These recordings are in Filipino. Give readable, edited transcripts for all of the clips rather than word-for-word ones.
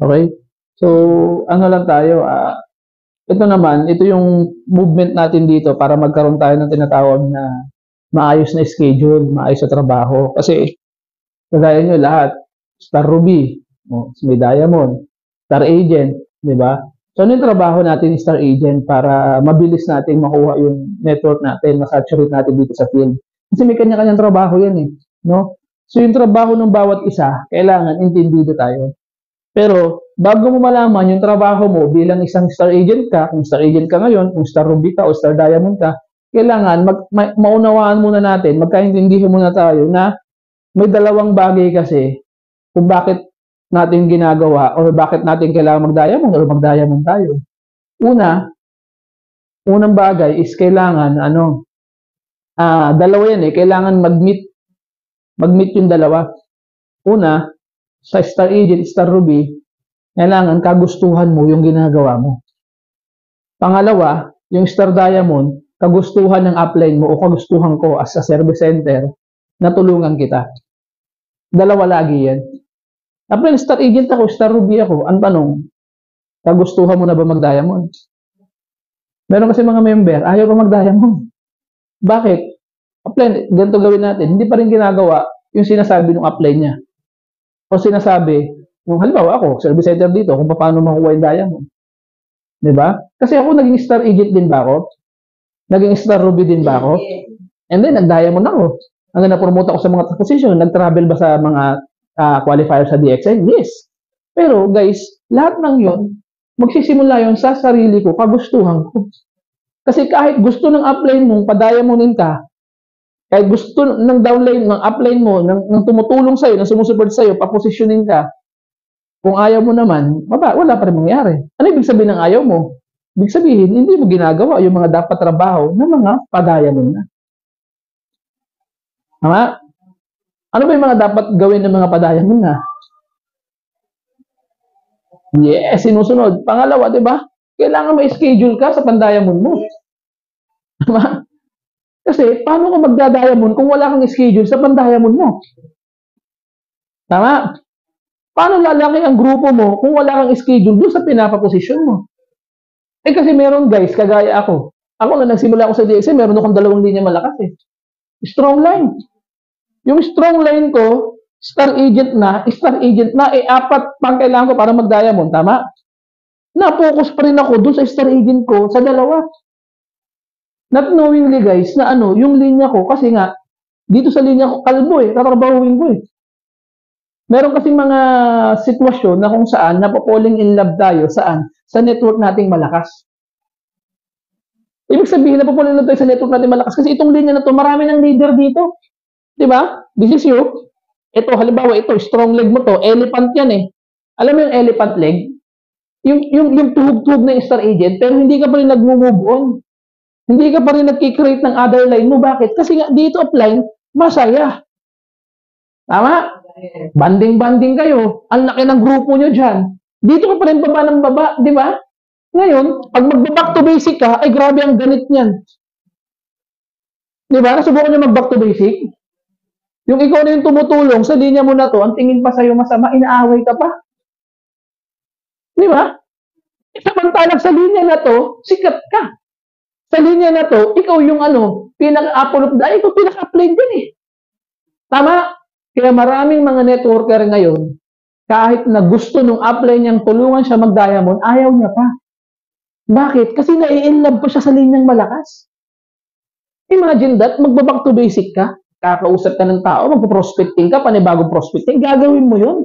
Okay? So, ano lang tayo, ito naman, ito yung movement natin dito para magkaroon tayo ng tinatawag na maayos na schedule, maayos na trabaho. Kasi, kagaya nyo lahat, Star Ruby, may Diamond, Star Agent, di ba? So, ano yung trabaho natin Star Agent para mabilis natin makuha yung network natin, masaturate natin dito sa field? Kasi may kanya-kanyang trabaho yan eh, no? So, yung trabaho ng bawat isa, kailangan intindido tayo. Pero, bago mo malaman yung trabaho mo bilang isang Star Agent ka, kung Star Agent ka ngayon, kung Star Ruby ka o Star Diamond ka, kailangan maunawaan muna natin, magkaintindihan muna tayo na may dalawang bagay kasi kung bakit natin ginagawa or bakit natin kailangan mag-diamond or mag-diamond tayo. Unang bagay is kailangan, dalawa yan eh, kailangan mag-meet yung dalawa. Una, sa Star Agent, Star Ruby, kailangan kagustuhan mo yung ginagawa mo. Pangalawa, yung Star Diamond, kagustuhan ng upline mo o kagustuhan ko as a service center na tulungan kita. Dalawa lagi yan. Upline, Star Agent ako, Star Ruby ako. Ang tanong, kagustuhan mo na ba mag-diamond? Meron kasi mga member, ayaw ko mag-diamond. Bakit? Upline, ganito gawin natin. Hindi pa rin ginagawa yung sinasabi ng upline niya. O sinasabi, kung halimbawa ako, service center dito, kung paano makuha yung diamond. Diba? Kasi ako naging Star Agent din ba ako? Naging Star Ruby din ba ako? And then, nag-diamond ako. Hanggang na-promote ako sa mga position, nag-travel ba sa mga qualifier sa DXN? Yes. Pero guys, lahat ng yun, magsisimula yun sa sarili ko, kagustuhan ko. Kasi kahit gusto ng upline mo, pa-diamondin ka, kahit gusto ng downline, ng upline mo, ng tumutulong sa'yo, ng sumusupport sa'yo, papositionin ka, kung ayaw mo naman, wala pa rin mangyari. Ano ibig sabihin ng ayaw mo? Ibig sabihin, hindi mo ginagawa yung mga dapat trabaho ng mga pa-diamond na. Tama? Ano ba yung mga dapat gawin ng mga pa-diamond na? Yes, sinusunod. Pangalawa, di ba? Kailangan may schedule ka sa pan-diamond mo. Tama? Kasi, paano ka magda-diamond kung wala kang schedule sa pan-diamond mo? Tama? Paano lalaki ang grupo mo kung wala kang schedule doon sa pinapaposisyon mo? Eh kasi meron guys, kagaya ako. Ako na nagsimula ako sa DXN, meron akong 2 linya malakas eh. Strong line. Yung strong line ko, Star Agent na, eh 4 pang kailangan ko para mag-diamond, tama? Na-focus pa rin ako doon sa Star Agent ko, sa 2. Not knowingly guys, na yung linya ko, kasi nga, dito sa linya ko, kalbo eh, tatrabahuin ko eh. Meron kasi mga sitwasyon na kung saan napapalling in love tayo, saan? Sa network nating malakas. Ibig sabihin, napapalling in love tayo sa network nating malakas kasi itong linya na to, marami ng leader dito. Diba? This is you. Ito, halimbawa, ito, strong leg mo to, elephant yan eh. Alam mo yung elephant leg? Yung tuhog-tuhog na yung Star Agent, pero hindi ka pa rin nag-move on. Hindi ka pa rin nag-create ng other line mo. Bakit? Kasi nga, dito offline, masaya. Tama? Banding-banding kayo. Ang laki ng grupo nyo dyan. Dito ka pa rin baba ng baba, di ba? Ngayon, pag mag-back to basic ka, ay grabe ang ganit niyan. Di ba? Nasubukan nyo mag-back to basic? Yung ikaw na yung tumutulong sa linya mo na to, ang tingin pa sa'yo masama, inaaway ka pa. Di ba? Samantalang sa linya na to, sikat ka. Sa linya na to, ikaw yung pinaka-upload na, ikaw pinaka-upload din eh. Tama? Kaya maraming mga networker ngayon, kahit na gusto nung upline niyang tulungan siya mag-diamond, ayaw niya pa. Bakit? Kasi nai-inlove pa siya sa linyang malakas. Imagine that, magbaback to basic ka, kakausap ka ng tao, magpo-prospecting ka, panibagong prospecting, gagawin mo yun.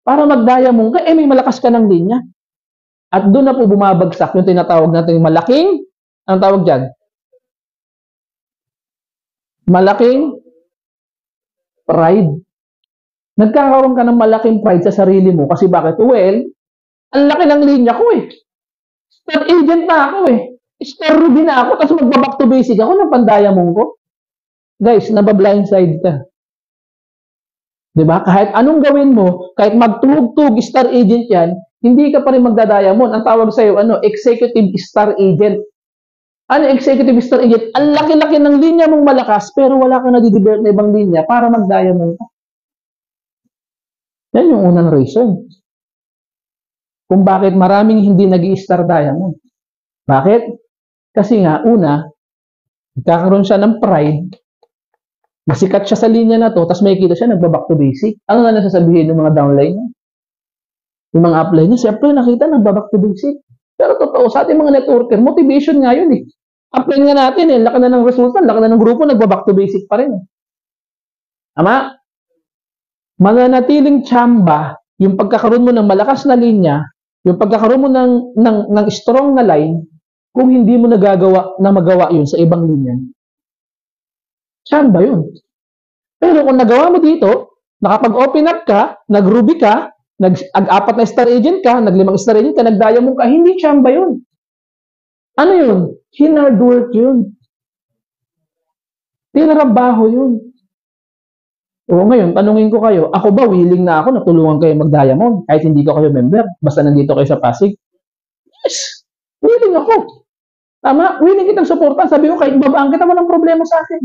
Para mag-diamond ka, may malakas ka ng linya. At doon na po bumabagsak yung tinatawag natin malaking, anong tawag dyan? Malaking pride. Nagkakaroon ka ng malaking pride sa sarili mo kasi bakit? Well, ang laki ng linya ko eh. Star Agent na ako eh. Star Ruby na ako tapos magbaback to basic ako ng pan-diamond ko. Guys, nabablindside ka. Diba? Kahit anong gawin mo, kahit magtugtog Star Agent yan, hindi ka pa rin magda-diamond. Ang tawag sa'yo, Executive Star Agent. Ano executive Star Agent? Ang laki-laki ng linya mong malakas, pero wala kang nadidevelop na ibang linya para mag-diamond ka. Yan yung unang reason. kung bakit maraming hindi nag-i-star diamond. Bakit? Kasi nga, una, nagkakaroon siya ng pride, masikat siya sa linya na to, tapos makikita siya nagba-back to basic. Ano na nasasabihin ng mga downline niya? Yung mga upline niya, siyempre nakita nagba-back to basic. Pero totoo, sa ating mga networker, motivation nga yun eh. Upline nga natin eh, laki na ng resulta, laki na ng grupo, nagba-back to basic pa rin. Tama? Mananatiling tsamba, yung pagkakaroon mo ng malakas na linya, yung pagkakaroon mo ng strong na line, kung hindi mo nagagawa na magawa yun sa ibang linya. Tsamba yun. Pero kung nagawa mo dito, nakapag-open up ka, nag-ruby ka, nag-apat na star agent ka, nag-5 star agent ka, nag-diamond ka, hindi tsamba yun. Ano yun? Hard work yun. Tinarabaho yun. O ngayon, tanungin ko kayo, ako ba willing na ako na tulungan kayo mag-diamond kahit hindi ko kayo member? Basta nandito kayo sa Pasig? Yes! Willing ako. Tama? Willing kitang supportan. Sabi ko, kahit babaan kita, walang problema sa akin.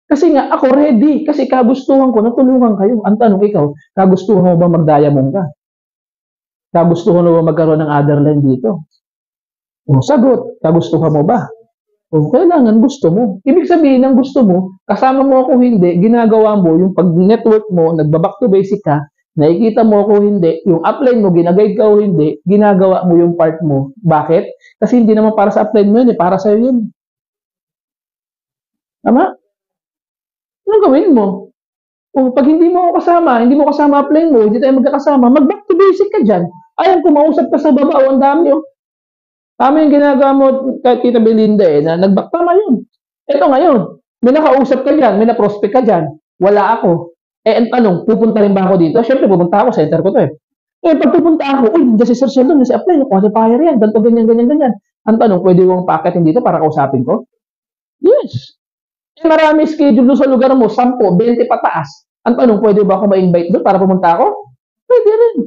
Kasi nga, ako ready. Kasi kagustuhan ko na tulungan kayo. Ang tanong ikaw, kagustuhan mo ba mag-diamond ka? Kagustuhan mo ba magkaroon ng other line dito? O sagot, kagustuhan mo ba? O kailangan gusto mo. Ibig sabihin ng gusto mo, kasama mo ako hindi, ginagawa mo, yung pag-network mo, nagbaback to basic ka, nakikita mo ako hindi, yung upline mo, ginaguide ka o hindi, ginagawa mo yung part mo. Bakit? Kasi hindi naman para sa upline mo yun, para sa'yo yun. Tama? Anong gawin mo? O pag hindi mo kasama, hindi mo kasama upline mo, hindi tayo magkakasama, mag-back to basic ka dyan. Ayan, kumausap ka sa baba, o ang dami oh. Tama yung ginagawa mo kay Tita Belinda eh, na nag-back, tama yun. Ito ngayon, may nakausap ka dyan, may na-prospect ka dyan, wala ako. Eh, ang tanong, pupunta rin ba ako dito? Siyempre, pupunta ako, center ko to eh. Eh, pag pupunta ako, uy, nandiyan si Sir Sheldon, si upline, qualifier yan, ganito, ganyan, ganyan, ganyan. Ang tanong, pwede kong packetin dito para kausapin ko? Yes. Eh, marami schedule sa lugar mo, 10, 20 pataas. Ang tanong, pwede ba ako ma-invite doon para pumunta ako? Pwede rin.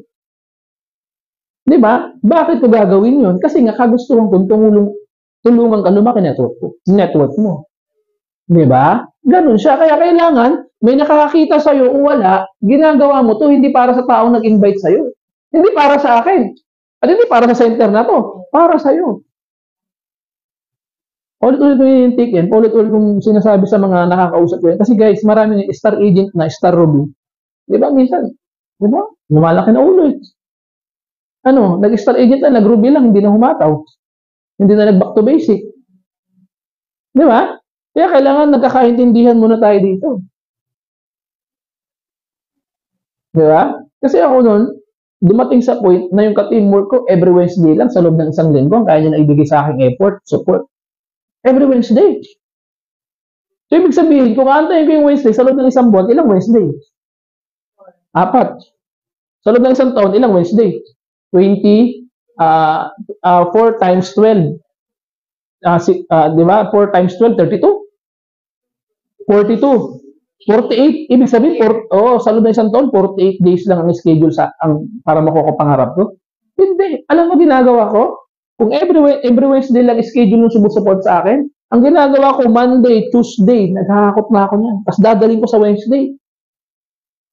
Di ba? Bakit ko gagawin yun? Kasi nga, kagustuhan ko tulungan ka lumaki network mo. Di ba? Ganun siya. Kaya kailangan, may nakakakita sa'yo o wala, ginagawa mo to hindi para sa taong nag-invite sa'yo. Hindi para sa akin. At hindi para sa center na to. Para sa'yo. Ulit-ulit ko yung take yan. Ulit-ulit kong sinasabi sa mga nakakausap ko yan. Kasi guys, maraming star agent na, star ruby. Di ba? Minsan, di ba? Lumalaki na ulo eh. Ano, nag-star agent na, nag-ruby lang, hindi na humataw. Hindi na nag-back to basic. Di ba? Kaya kailangan nagkakaintindihan muna tayo dito. Di ba? Kasi ako nun, dumating sa point na yung ka-teamwork ko every Wednesday lang sa loob ng isang linggo, kaya niya na ibigay sa aking effort, support. Every Wednesday. So, ibig sabihin, kung aantayin ko yung Wednesday sa loob ng isang buwan, ilang Wednesday? 4. Sa loob ng isang taon, ilang Wednesday? 20, 4 times 12. Di ba? 4 times 12, 32? 42. 48. Ibig sabihin, sa loob ng isang taon, 48 days lang ang schedule para makuha ko pangarap ko. Hindi. Alam mo ginagawa ko? Kung every Wednesday lang schedule yung sumusupport sa akin, ang ginagawa ko Monday, Tuesday, naghahakot na ako niyan. Tapos dadaling ko sa Wednesday.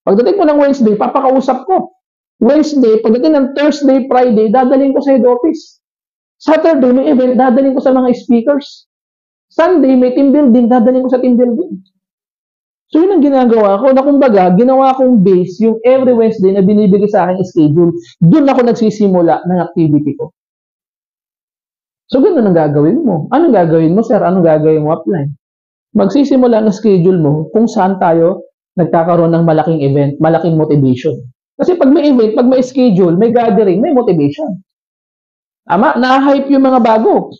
Pagdating ko ng Wednesday, papakausap ko. Wednesday, pagdating ng Thursday, Friday, dadaling ko sa head office. Saturday, may event, dadaling ko sa mga speakers. Sunday, may team building, dadaling ko sa team building. So, yun ang ginagawa ko, na kumbaga, ginawa kong base yung every Wednesday na binibigay sa akin schedule. Doon ako nagsisimula ng activity ko. So, ganun ang gagawin mo. Anong gagawin mo, sir? Anong gagawin mo upline? Magsisimula ng schedule mo kung saan tayo nagkakaroon ng malaking event, malaking motivation. Kasi pag may event, pag may schedule, may gathering, may motivation. Tama? Na-hype yung mga bago.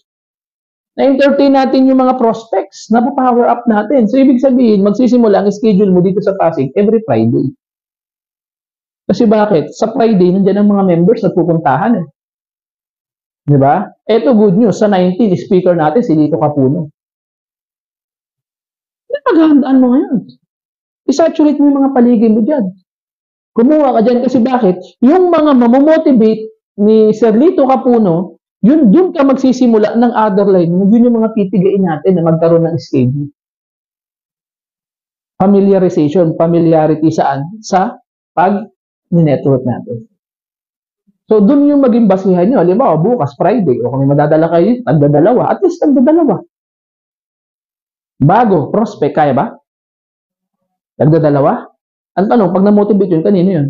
Na-entertain natin yung mga prospects. Na-power up natin. So, ibig sabihin, magsisimula ang schedule mo dito sa Pasig every Friday. Kasi bakit? Sa Friday, nandiyan ang mga members na pupuntahan eh. Di ba? Ito good news. Sa 19, speaker natin si Lito Capuno. Paghandaan mo ngayon. I-saturate mo yung mga paligid mo dyan. Kumuha ka dyan kasi bakit? Yung mga mamomotivate ni Sir Lito Capuno, doon ka magsisimula ng other line. Yun yung mga titigain natin na magkaroon ng schedule. Familiarity saan? Sa pag-network natin. So, dun yung maging basihan nyo. Halimbawa, bukas, Friday, o kung may madadala kayo, tagdadalawa. At least tagdadalawa. Bago, prospect, kaya ba? Tagdadalawa? Ang tanong, pag na-motivate yun, kanino yun?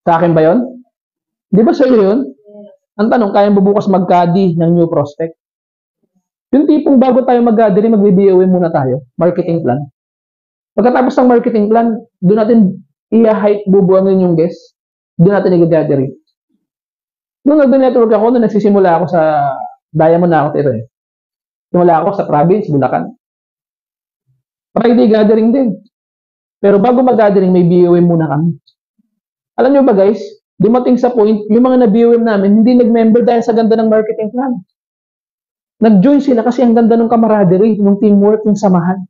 Sa akin ba yun? Di ba sa'yo yun? Ang tanong, kaya mo bukas mag-cadi ng new prospect? Yung tipong bago tayo mag-gathering, mag-BOM muna tayo. Marketing plan. Pagkatapos ng marketing plan, doon natin i-hype, bubuangin yung guest. Doon natin i-gathering. Nung nag-network ako, nung nagsisimula ako sa Diamond na ako tiro eh. Simula ako sa province, Bulacan. Friday gathering din. Pero bago mag-gathering, may BOM muna kami. Alam nyo ba guys, dumating sa point, yung mga na-BOM namin, hindi nag-member dahil sa ganda ng marketing plan. Nag-join sila kasi ang ganda ng camaraderie, yung teamwork, yung samahan.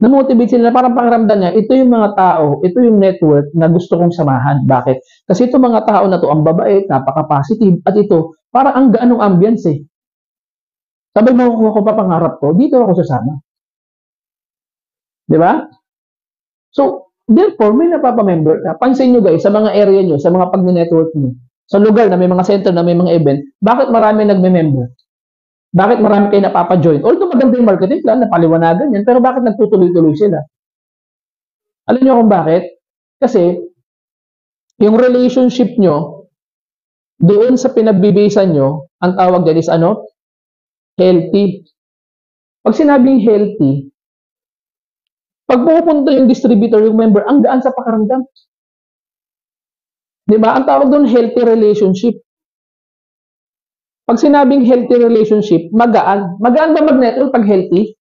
Na-motivate sila na parang pangaramdam niya, ito yung mga tao, ito yung network na gusto kong samahan. Bakit? Kasi itong mga tao na to, ang babait, napaka-positive, at ito, parang ang gaanong ambience eh. Sabi mo kung ako pa pangarap ko, dito ako sasama. Di ba? So, therefore, may napapamember ka. Pansin nyo guys, sa mga area nyo, sa mga pag-network nyo, sa lugar na may mga center na may mga event, bakit marami nagme-member? Bakit marami kayo napapa-join? Although maganda yung marketing plan, napaliwanagan yan, pero bakit nagtutuloy-tuloy sila? Alam niyo kung bakit? Kasi, yung relationship nyo, doon sa pinagbibisan nyo, ang tawag dyan is ano? Healthy. Pag sinabing healthy, pag pupunta yung distributor, yung member, ang gaan sa pakaramdam. Di ba? Ang tawag doon, healthy relationship. Pag sinabing healthy relationship, magaan. Magaan ba mag-network pag healthy?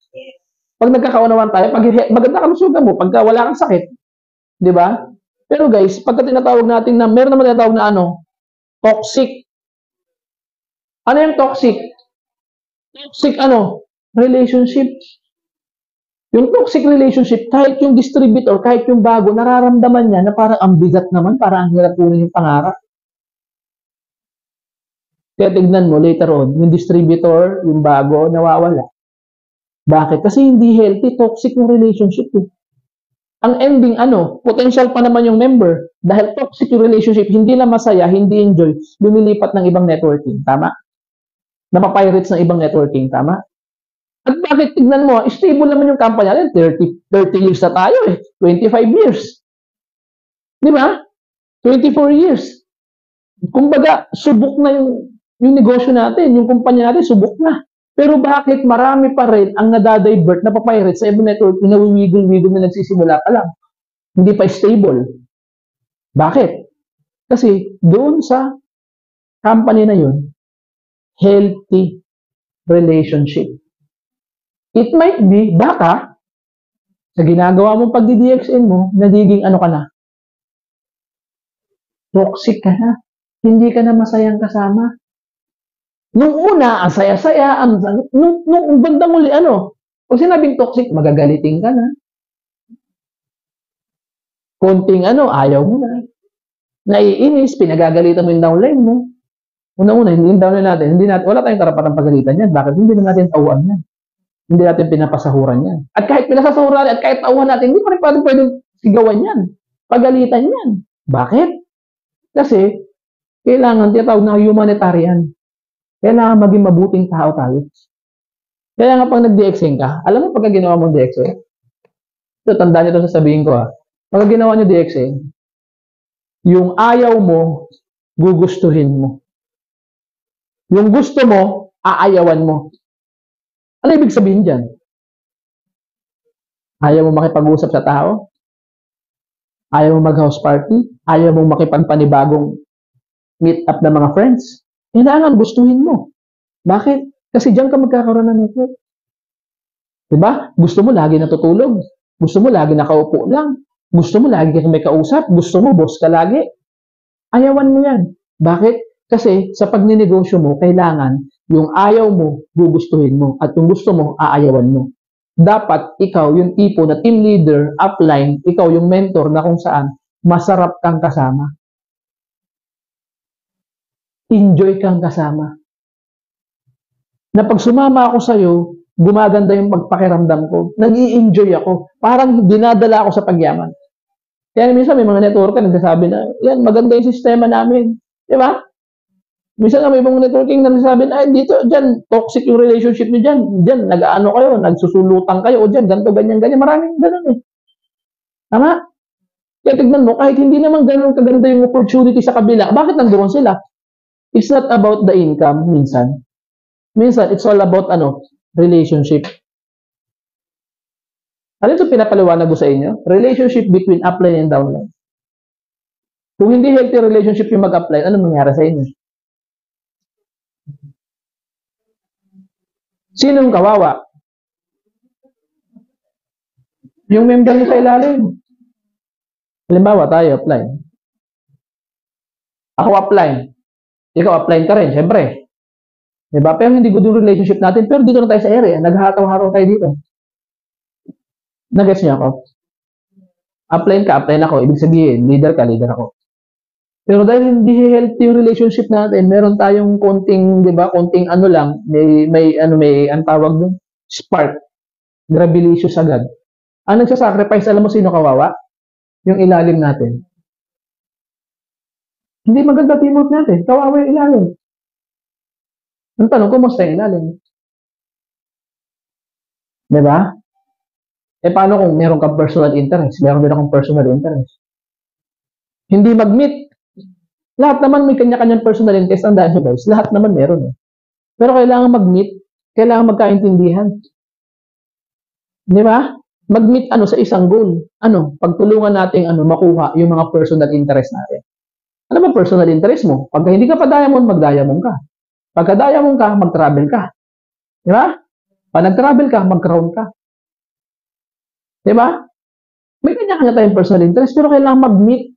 Pag nagkakaunawan tayo, pag maganda kalusugan mo, pagka wala kang sakit. Di ba? Pero guys, pagka tinatawag natin na, meron naman tinatawag na ano, toxic. Ano yung toxic? Toxic ano? Relationship. Yung toxic relationship, kahit yung distributor, kahit yung bago, nararamdaman niya na parang ang bigat naman, parang ang hirap kunin yung pangarap. Kaya tignan mo later on, yung distributor, yung bago, nawawala. Bakit? Kasi hindi healthy, toxic yung relationship. Eh. Ang ending, ano, potential pa naman yung member. Dahil toxic yung relationship, hindi na masaya, hindi enjoy, lumilipat ng ibang networking. Tama? Napapirates ng ibang networking. Tama? At bakit tignan mo, stable naman yung company natin, 30 years na tayo eh. 25 years. Di ba? 24 years. Kumbaga, subok na yung negosyo natin, yung kumpanya natin, subok na. Pero bakit marami pa rin ang nadadivert na papirate sa ibang network, inawiwigil-wigil na nagsisimula pa lang. Hindi pa stable. Bakit? Kasi doon sa company na yun, healthy relationship. It might be, baka, sa ginagawa mong pag-DXN mo, nagiging ano ka na? Toxic ka na. Hindi ka na masayang kasama. Nung una, ang saya-saya, nung bandang uli, ano, kung sinabing toxic, magagalitin ka na. Konting ano, ayaw mo na. Naiinis, pinagagalitan mo yung downline mo. Una-una, yung downline natin, wala tayong karapatang pagalitan yan. Bakit? Hindi na natin tauhan yan. Hindi natin pinapasahuran yan. At kahit pinasasahuran at kahit tauhan natin, hindi pa rin pwedeng sigawan yan. Pagalitan yan. Bakit? Kasi, kailangan tinatawag na humanitarian. Kailangan maging mabuting tao tayo. Kaya nga pag nag-DXing ka, alam mo pagka ginawa mong DXing? Ito, tandaan nyo ito sasabihin ko ha. Pagka ginawa nyo DXing, yung ayaw mo, gugustuhin mo. Yung gusto mo, aayawan mo. Ano ibig sabihin dyan? Ayaw mo makipag-usap sa tao? Ayaw mo mag-house party? Ayaw mo makipagpanibagong meet up ng mga friends? Kailangan gustuhin mo. Bakit? Kasi diyan ka magkakaroon ng network. Diba? Gusto mo lagi natutulog. Gusto mo lagi nakaupo lang. Gusto mo lagi kang may kausap. Gusto mo boss ka lagi. Ayawan mo yan. Bakit? Kasi sa pagninegosyo mo, kailangan yung ayaw mo, gugustuhin mo. At yung gusto mo, aayawan mo. Dapat ikaw yung tipo na team leader, upline, ikaw yung mentor na kung saan masarap kang kasama. Enjoy kang kasama. Na pag sumama ako sa'yo, gumaganda yung pagpakiramdam ko. Nag-i-enjoy ako. Parang dinadala ako sa pagyaman. Kaya minsan may mga networker nagsasabi na, yan, maganda yung sistema namin. Di ba? Minsan nga may ibang networking na nagsasabi na, ay, dito, dyan, toxic yung relationship niyo dyan. Dyan, nag-ano kayo, nagsusulutan kayo, o dyan, ganito, ganyan, ganyan. Maraming ganun eh. Tama? Kaya tignan mo, kahit hindi naman ganun kaganda yung opportunity sa kabila, bakit nandoon sila? It's not about the income, minsan. Minsan, it's all about, relationship. Ano ito pinapaliwanag ko sa inyo? Relationship between upline and downline. Kung hindi healthy relationship yung mag-upline, ano mangyari sa inyo? Sinong kawawa? Yung member niyo sa ilalim. Halimbawa, tayo upline. Ako upline. Ikaw upline ka rin, syempre. Diba? Pero hindi good yung relationship natin. Pero dito na tayo sa area. Naghahataw-hataw tayo dito. Nag-gets niyo ako? Upline ka, upline ako. Ibig sabihin, leader ka, leader ako. Pero dahil hindi healthy yung relationship natin, meron tayong konting, 'di ba, konting ano lang, may ang tawag doon, spark. Grabilicious agad. Ang nagsa-sacrifice, alam mo sino kawawa? Yung ilalim natin. Hindi maganda teamwork natin. Kawawa yung ilalim. Ang tanong, kumusta yung ilalim? 'Di ba? Paano kung meron kang personal interest? Meron din akong personal interest. Hindi mag-meet. Lahat naman may kanya-kanyang personal interest. Ang dahil guys, lahat naman meron eh. Pero kailangan mag-meet, kailangan magkaintindihan. Di ba? Mag-meet sa isang goal. Pagtulungan natin makuha yung mga personal interest natin. Ano ba personal interest mo? Pag hindi ka pa diamond, mag-diamond ka. Pagka diamond ka, mag-travel ka. Di ba? Pag nag-travel ka, mag-crown ka. Di ba? May kanya-kanya tayong personal interest, pero kailangan mag-meet.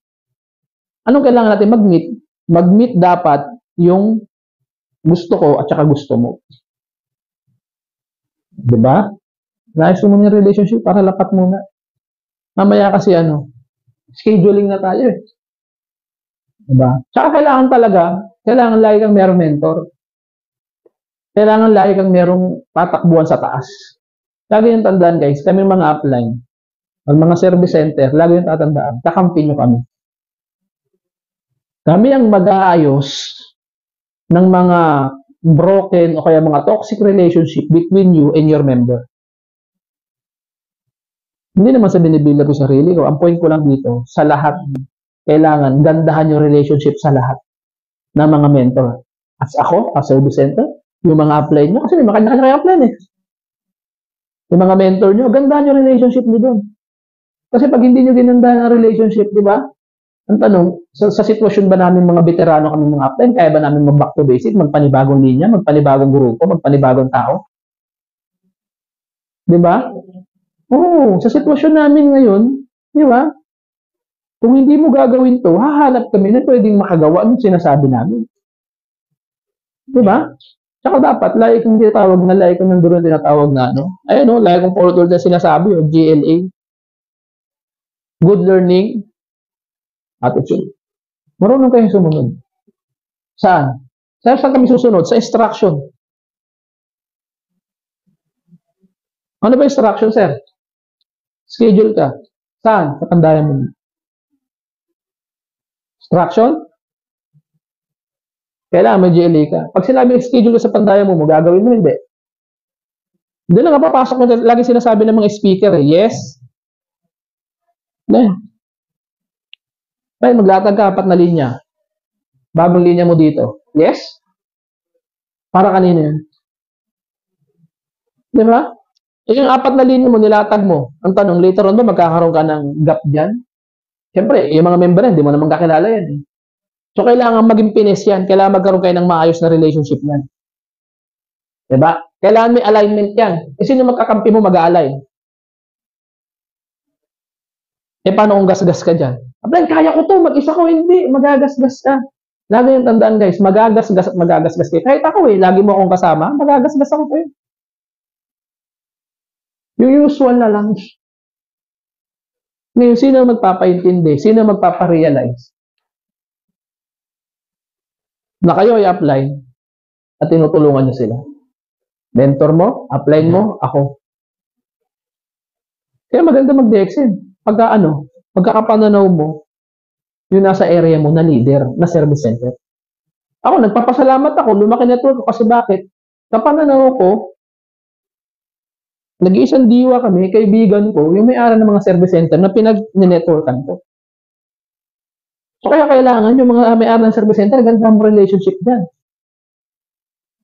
Anong kailangan natin mag-meet? Mag-meet dapat yung gusto ko at saka gusto mo. Diba? Nais mo muna yung relationship para lapat muna. Mamaya kasi scheduling na tayo eh. Diba? Tsaka kailangan lagi kang merong mentor. Kailangan lagi kang merong tatakbuhan sa taas. Lagi yung tandaan guys, kami mga upline, mga service center, lagi yung tatandaan, kakampi nyo kami. Kami ang mag-aayos ng mga broken o kaya mga toxic relationship between you and your member. Hindi naman sa binibila ko sarili ko. Ang point ko lang dito, sa lahat, kailangan gandahan yung relationship sa lahat ng mga mentor. As ako, as service center, yung mga upline nyo, kasi may makanya-kanya kayo upline eh. Yung mga mentor nyo, gandahan yung relationship nyo doon. Kasi pag hindi nyo ginandahan ang relationship, di ba? Ang tanong, sa sitwasyon ba namin mga veterano kami mga upline, kaya ba namin mag-back to basic, magpanibagong linya, magpanibagong grupo, magpanibagong tao? Di ba? Oo, sa sitwasyon namin ngayon, di ba? Kung hindi mo gagawin to, hahanap kami na pwedeng makagawa ng sinasabi namin. Di ba? Tsaka dapat, lagi kong tinatawag na lagi kong portal na sinasabi, GLA. Good learning, attitude. Marunong kayong sumunod. Saan? Saan kami susunod? Sa instruction. Ano ba instruction, sir? Schedule ka. Saan? Sa pandayan mo. Instruction? Kailangan may GLA ka. Pag sinabi schedule ka sa pandayan mo, gagawin mo, hindi. Doon na papasok mo, lagi sinasabi ng mga speaker, yes? Ay, maglatag ka 4 na linya. Bagong linya mo dito. Yes? Para kanino yun? Di ba? Yung 4 na linya mo, nilatag mo. Ang tanong, later on ba magkakaroon ka ng gap dyan? Siyempre, yung mga member hindi mo naman kakilala yan eh. So, kailangan maging pines yan. Kailangan magkaroon kayo ng maayos na relationship yan. Diba? Kailangan may alignment yan. Sino magkakampi mo mag-a-align? Paano kung gas-gas ka dyan? Ablan, kaya ko to, mag-isa ko, hindi, magagasgas ka. Lagi yung tandaan guys, magagasgas at magagasgas kayo. Kahit ako lagi mo akong kasama, magagasgas ako kayo. Yung usual na lang. Ngayon, sino magpapaintindi? Sino magpaparealize? Na kayo ay upline at tinutulungan niyo sila. Mentor mo, upline mo, ako. Kaya maganda mag-DXM. Pagkapananaw mo, yung nasa area mo na leader, na service center. Ako, nagpapasalamat ako, lumaki network ko kasi bakit? Sa pananaw ko, nag-iisang diwa kami, kaibigan ko, yung may-ari ng mga service center na pinag-networkan ko. So, kaya kailangan yung mga may-ari ng service center, ganda ang relationship dyan.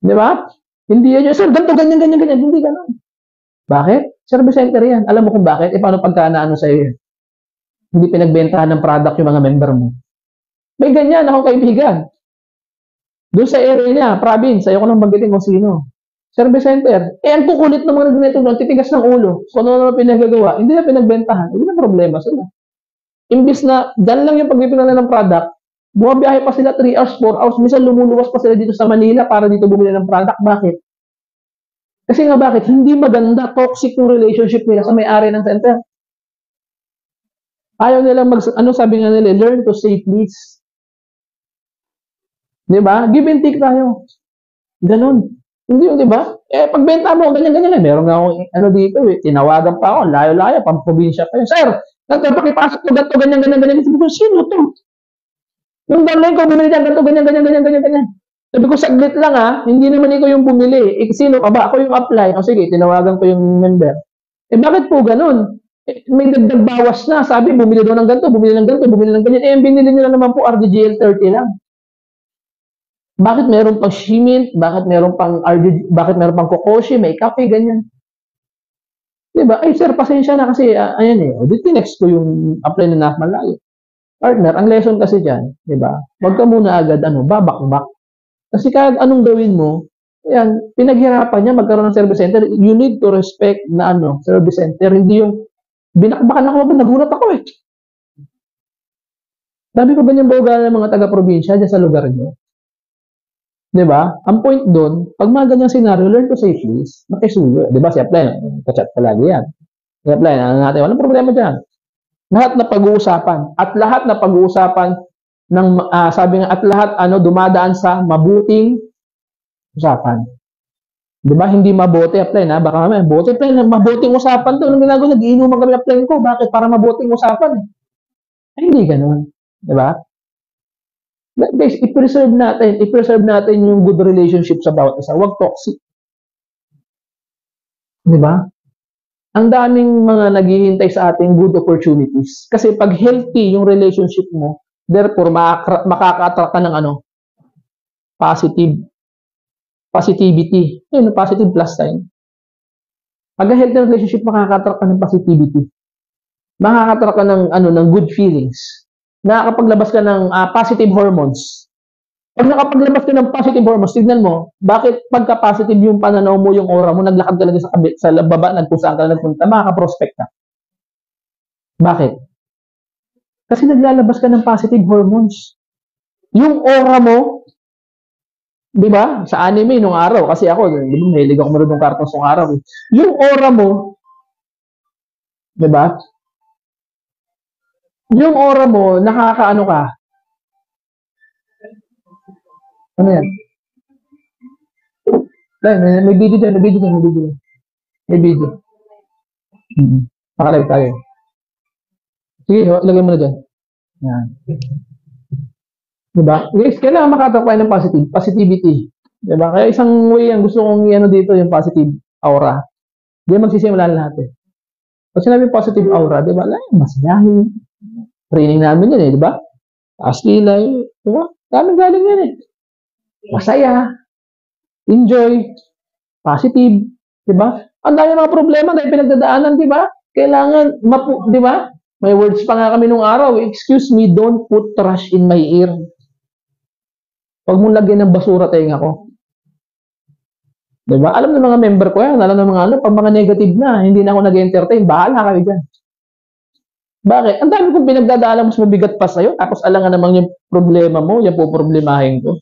Di ba? Hindi yan yung, sir, ganito, ganyan, ganyan, ganyan. Hindi ganun. Bakit? Service center yan. Alam mo kung bakit? Paano pagka naano sa'yo yan? Hindi pinagbentahan ng product yung mga member mo. May ganyan akong kaibigan. Doon sa area niya, province, ayoko nang banggitin kung sino. Service center. Ang kukulit ng mga nag-network, titigas ng ulo. Kung ano pinagagawa, hindi na pinagbentahan. Hindi na problema sila. Imbis na, dyan lang yung pagpipila ng product, bumabiyahe pa sila 3 hours, 4 hours, minsan lumuluwas pa sila dito sa Manila para dito bumili ng product. Bakit? Kasi nga bakit? Hindi maganda, toxic yung relationship nila sa may-ari ng center. Ayaw nilang ano sabi nga nila, learn to say please. Di ba? Give and take tayo. Ganon. Hindi yun, di ba? Pagbenta mo, ganyan-ganyan. Meron nga akong ano dito, tinawagan pa ako, layo-layo, pang-probinsya pa yun. Sir, nagpapakipasok ko ganito, ganyan-ganyan. Sabi ko, sino to? Yung darling ko, bumili dyan, ganito, ganyan-ganyan. Sabi ko, saglit lang hindi naman ikaw yung bumili. Sino ka ba? Ako yung apply. O sige, tinawagan ko yung member. Bakit po ganon? May dagdag bawas na. Sabi, bumili doon ng ganito, bumili ng ganito, bumili ng ganyan. Ang binili nila naman po, RDGL 30 lang. Bakit meron pang Shimint? Bakit meron pang bakit meron pang Kokoshi? May kape, ganyan. Diba? Ay, sir, pasensya na kasi, ayan dito next ko yung apply na nakmalayo. Partner, ang lesson kasi dyan, diba? Huwag ka muna agad, babak-bak. Kasi kahit anong gawin mo, ayan, pinaghirapan niya magkaroon ng service center. You need to respect na service center. Hindi yung binakbakan ako, nagulat ako Sabi ko ba niyang bawga ng mga taga-probinsya dyan sa lugar niyo? Diba? Ang point doon, pag mga ganyang scenario, learn to say please, makisuyo. Diba? Si apply, kachat palagi yan. Si apply, natin, walang problema dyan. Lahat na pag-uusapan. At lahat na pag-uusapan ng, sabi nga, at lahat dumadaan sa mabuting usapan. Diba? Hindi mabuti apply na. Baka naman, mabuting usapan to. Anong ginagawa? Nag-iinuman kami apply ko. Bakit? Para mabuting usapan Ay, hindi ganun. Diba? Guys, i-preserve natin yung good relationship sa bawat isa. Huwag toxic. Di ba? Ang daming mga naghihintay sa ating good opportunities. Kasi pag healthy yung relationship mo, therefore, makaka-attract ka ng positivity. Yun, positive plus sign. Pag healthy relationship, makaka-attract ka ng positivity. Makaka-attract ka ng good feelings. Nakakapaglabas ka ng positive hormones. Pag nakapaglabas ka ng positive hormones, tignan mo, bakit pagka-positive yung pananaw mo, yung aura mo, naglakad ka lang sa baba, nagkusaan ka lang nagpunta, makaka-prospect ka. Bakit? Kasi naglalabas ka ng positive hormones. Yung aura mo, di ba? Sa anime, nung araw, kasi ako, di ba, mahilig ako marunong cartoons nung araw. Yung aura mo, di ba? Yung aura mo, nakakaano ka? Ano yan? May video dyan. May video. Pakalive tayo. Sige, lagay mo na dyan. Yan. Diba? Guys, kailangan makatapay ng positivity. Diba? Kaya isang way ang gusto kong dito, yung positive aura. Di magsisimulan lahat Pag sinabi positive aura, diba? Masayahin. Training namin yan di ba? Askilay, di ba? Daming galing yan Masaya. Enjoy. Positive. Di ba? Ang dami mga problema dahil pinagdadaanan, di ba? Kailangan, di ba? May words pa nga kami nung araw. Excuse me, don't put trash in my ear. Huwag mong lagyan ng basura tayong ako. Di ba? Alam ng mga member ko yan. Alam ng mga pag mga negative na, hindi na ako nag-entertain. Bahala kami dyan. Bakit? Ang dami kong pinagdadaanan mas mabigat pa sa'yo. Tapos alangan naman yung problema mo, yung poproblemahin ko.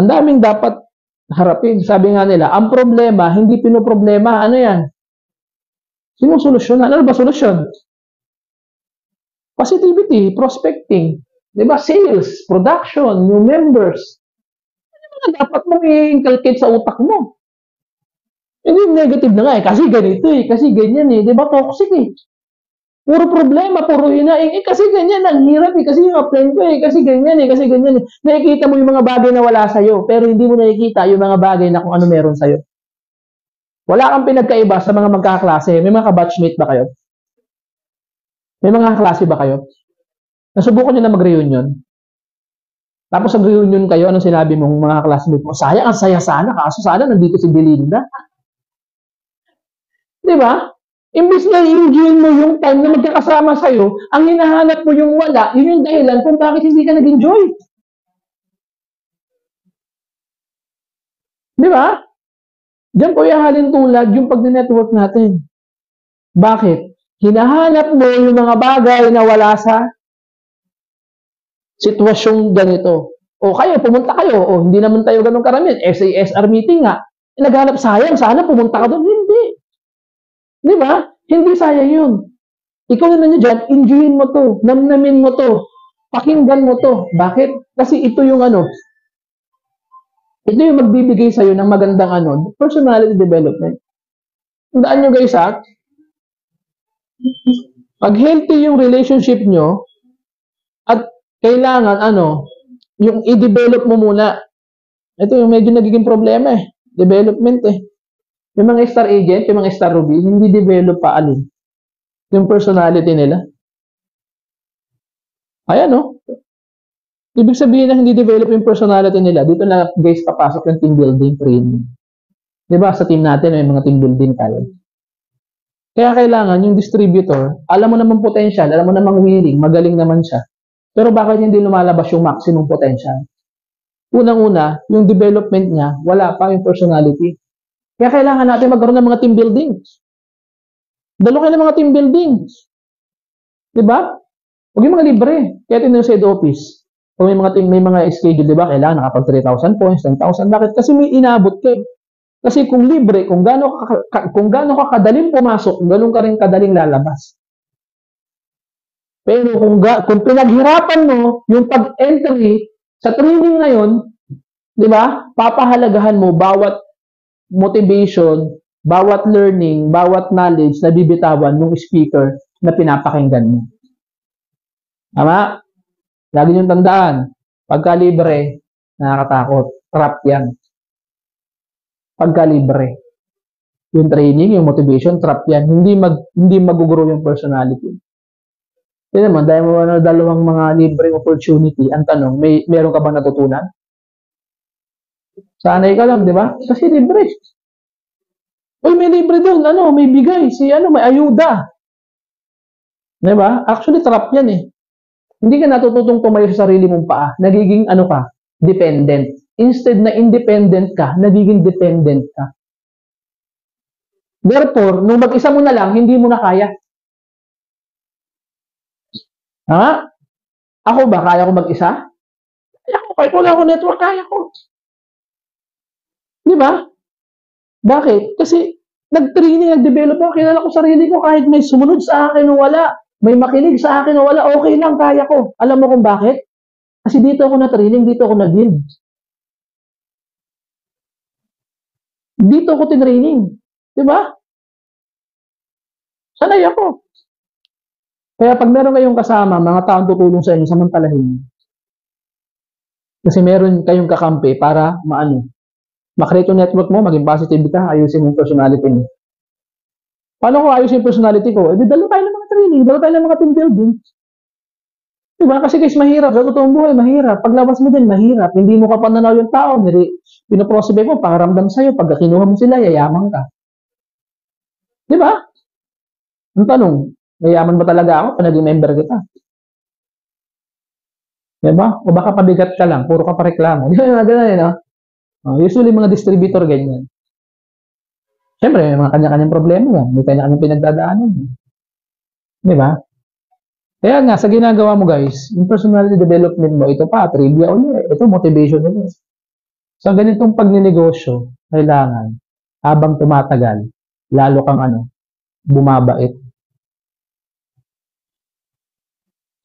Ang daming dapat harapin. Sabi nga nila, ang problema, hindi pinoproblema. Ano yan? Sinong solusyon? Ano ba solusyon? Positivity, prospecting. Diba? Sales, production, new members. Ano mga dapat mong i-inculcate sa utak mo? Hindi negative na nga kasi ganito kasi ganyan Diba? Toxic Puro problema, puro hinaing. Eh, kasi ganyan, ang hirap eh. Kasi yung upline ko eh. Kasi ganyan eh. Kasi ganyan eh. Nakikita mo yung mga bagay na wala sa'yo, pero hindi mo nakikita yung mga bagay na kung ano meron sa'yo. Wala kang pinagkaiba sa mga magkakaklase. May mga kabatchmate ba kayo? May mga kaklase ba kayo? Nasubukan nyo na mag-reunion? Tapos nag-reunion kayo, anong sinabi mong mga classmate mo? Sayang, ang saya sana. Kaso sana nandito si Belinda. Di ba? Imbis na i-enjoy mo yung time na magkakasama sa'yo, ang hinahanap mo yung wala, yun yung dahilan kung bakit hindi ka nag-enjoy. Di ba? Diyan po ihahalin tulad yung pag-network natin. Bakit? Hinahanap mo yung mga bagay na wala sa sitwasyong ganito. O kayo, pumunta kayo. O hindi naman tayo ganun karamihan. SASR meeting nga. Naghanap sayang, sana pumunta ka doon. Hindi. Di ba? Hindi sayang yun. Ikaw naman nyo dyan, enjoyin mo to, namnamin mo to, pakinggan mo to. Bakit? Kasi ito yung ito yung magbibigay sa'yo ng magandang personality development. Tandaan nyo guys pag healthy yung relationship nyo, at kailangan yung i-develop mo muna. Ito yung medyo nagiging problema eh. Development eh. Yung mga star agent, yung mga star ruby, hindi develop pa yung personality nila. Ayan Ibig sabihin na hindi develop yung personality nila, dito na guys papasok yung team building training. Diba sa team natin may mga team building tayo. Kaya kailangan yung distributor, alam mo naman potential, alam mo naman willing, magaling naman siya. Pero bakit hindi lumalabas yung maximum potential? Unang-una, yung development niya, wala pa yung personality. Kaya kailangan natin magkaroon ng mga team building. Dalo kayo ng mga team building. Diba? Huwag yung mga libre. Kaya tinanong sa head office. Kung may mga schedule, di ba? Kailangan nakapag 3,000 points, 10,000. Bakit? Kasi may inabot kayo. Kasi kung libre, kung gaano ka kadaling pumasok, gano'n ka rin kadaling lalabas. Pero kung pinaghirapan mo yung pag-entry sa training na yun, di ba? Papahalagahan mo bawat motivation, bawat learning, bawat knowledge na bibitawan ng speaker na pinapakinggan mo. Tama? Lagi niyong tandaan, pagka libre, nakakatakot. Trap yan. Pagka libre. Yung training, yung motivation, trap yan. Hindi mag-grow yung personality. Yan naman, dahil mo dalawang mga libreng opportunity, ang tanong, meron ka ba natutunan? Sanay ka lang, di ba? Kasi libre. Uy, may libre doon, may bigay, may ayuda. Di ba? Actually, trap yan eh. Hindi ka natututong tumayo sa sarili mong paa. Nagiging dependent. Instead na independent ka, nagiging dependent ka. Therefore, nung mag-isa mo na lang, hindi mo na kaya. Ako ba, kaya ko mag-isa? Kaya ko, kahit wala ako network, kaya ko. Di ba? Bakit? Kasi nag-training, nag-develop ako, kilala ko sarili ko kahit may sumunod sa akin o wala. May makinig sa akin o wala, okay lang, kaya ko. Alam mo kung bakit? Kasi dito ako na-training, dito ako nag-build. Dito ako tinraining. Di ba? Sanay ako. Kaya pag meron kayong kasama, mga taong tutulong sa inyo, samantalahin. Kasi meron kayong kakampi para makreate yung network mo, maging positive ka, ayusin yung personality mo. Paano ko ayusin yung personality ko? Dalo tayo ng mga training, dalo tayo ng mga team building. Diba? Kasi guys, mahirap. Sa totoong buhay, mahirap. Paglabas mo din, mahirap. Hindi mo ka pananaw yung tao. Pinoprospect mo, pangaramdam sa'yo. Pagka kinuha mo sila, yayaman ka. Diba? Ang tanong, yayaman ba talaga ako pag naging member kita? Diba? O baka pabigat ka lang, puro ka pa reklamo. Di ba ganun usually mga distributor ganyan. Siyempre, may mga kanya-kanyang problema yan. May kanya-kanyang pinagdadaanan. Di ba? Kaya nga, sa ginagawa mo guys, yung personality development mo, ito pa, trivia ulit. Ito, motivation ulit. Sa ganitong pagninegosyo, kailangan, habang tumatagal, lalo kang bumabait.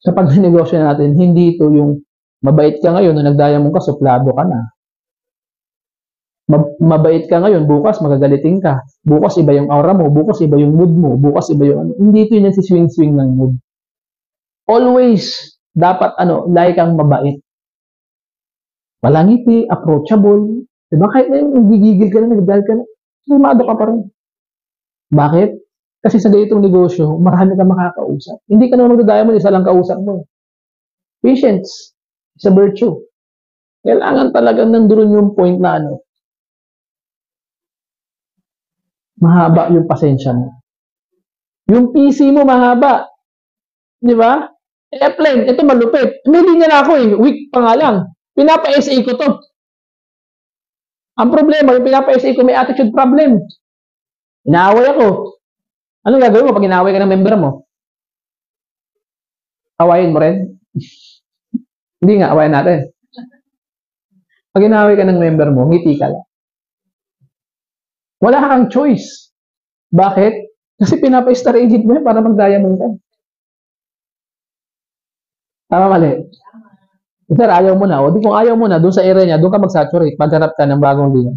Sa pagninegosyo natin, hindi ito yung mabait ka ngayon, na nagdaya mong ka, suplado ka na. Mabait ka ngayon, bukas magagalitin ka. Bukas iba yung aura mo, bukas iba yung mood mo, bukas iba yung ano. Hindi ito yung nagsiswing-swing ng mood. Always, dapat lagi kang mabait. Malangiti, approachable. Diba? Kahit na yung gigigil ka na, nagdahil ka na, sumado ka pa rin. Bakit? Kasi sa ganitong negosyo, marami kang makakausap. Hindi ka naman magdadaya mo, isa lang kausap mo. Patience is a virtue. Kailangan talagang nandun yung point na mahaba yung pasensya mo. Yung PC mo mahaba. Di ba? Airplane, ito malupit. May linya na ako week pa nga lang. Pinapa-SA ko to. Ang problema, yung pinapa-SA ko may attitude problem. Inaaway ako. Anong gagawin mo pag inaaway ka ng member mo? Awayin mo rin? Hindi nga, awayin natin. Pag inaaway ka ng member mo, ngiti ka lang. Wala kang choice. Bakit? Kasi pinapa-star agent mo para mag-diamond ka. Tama mali? Sir, ayaw mo na. O di kung ayaw mo na, doon sa area niya, doon ka mag-saturate. Maghanap ka ng bagong linya.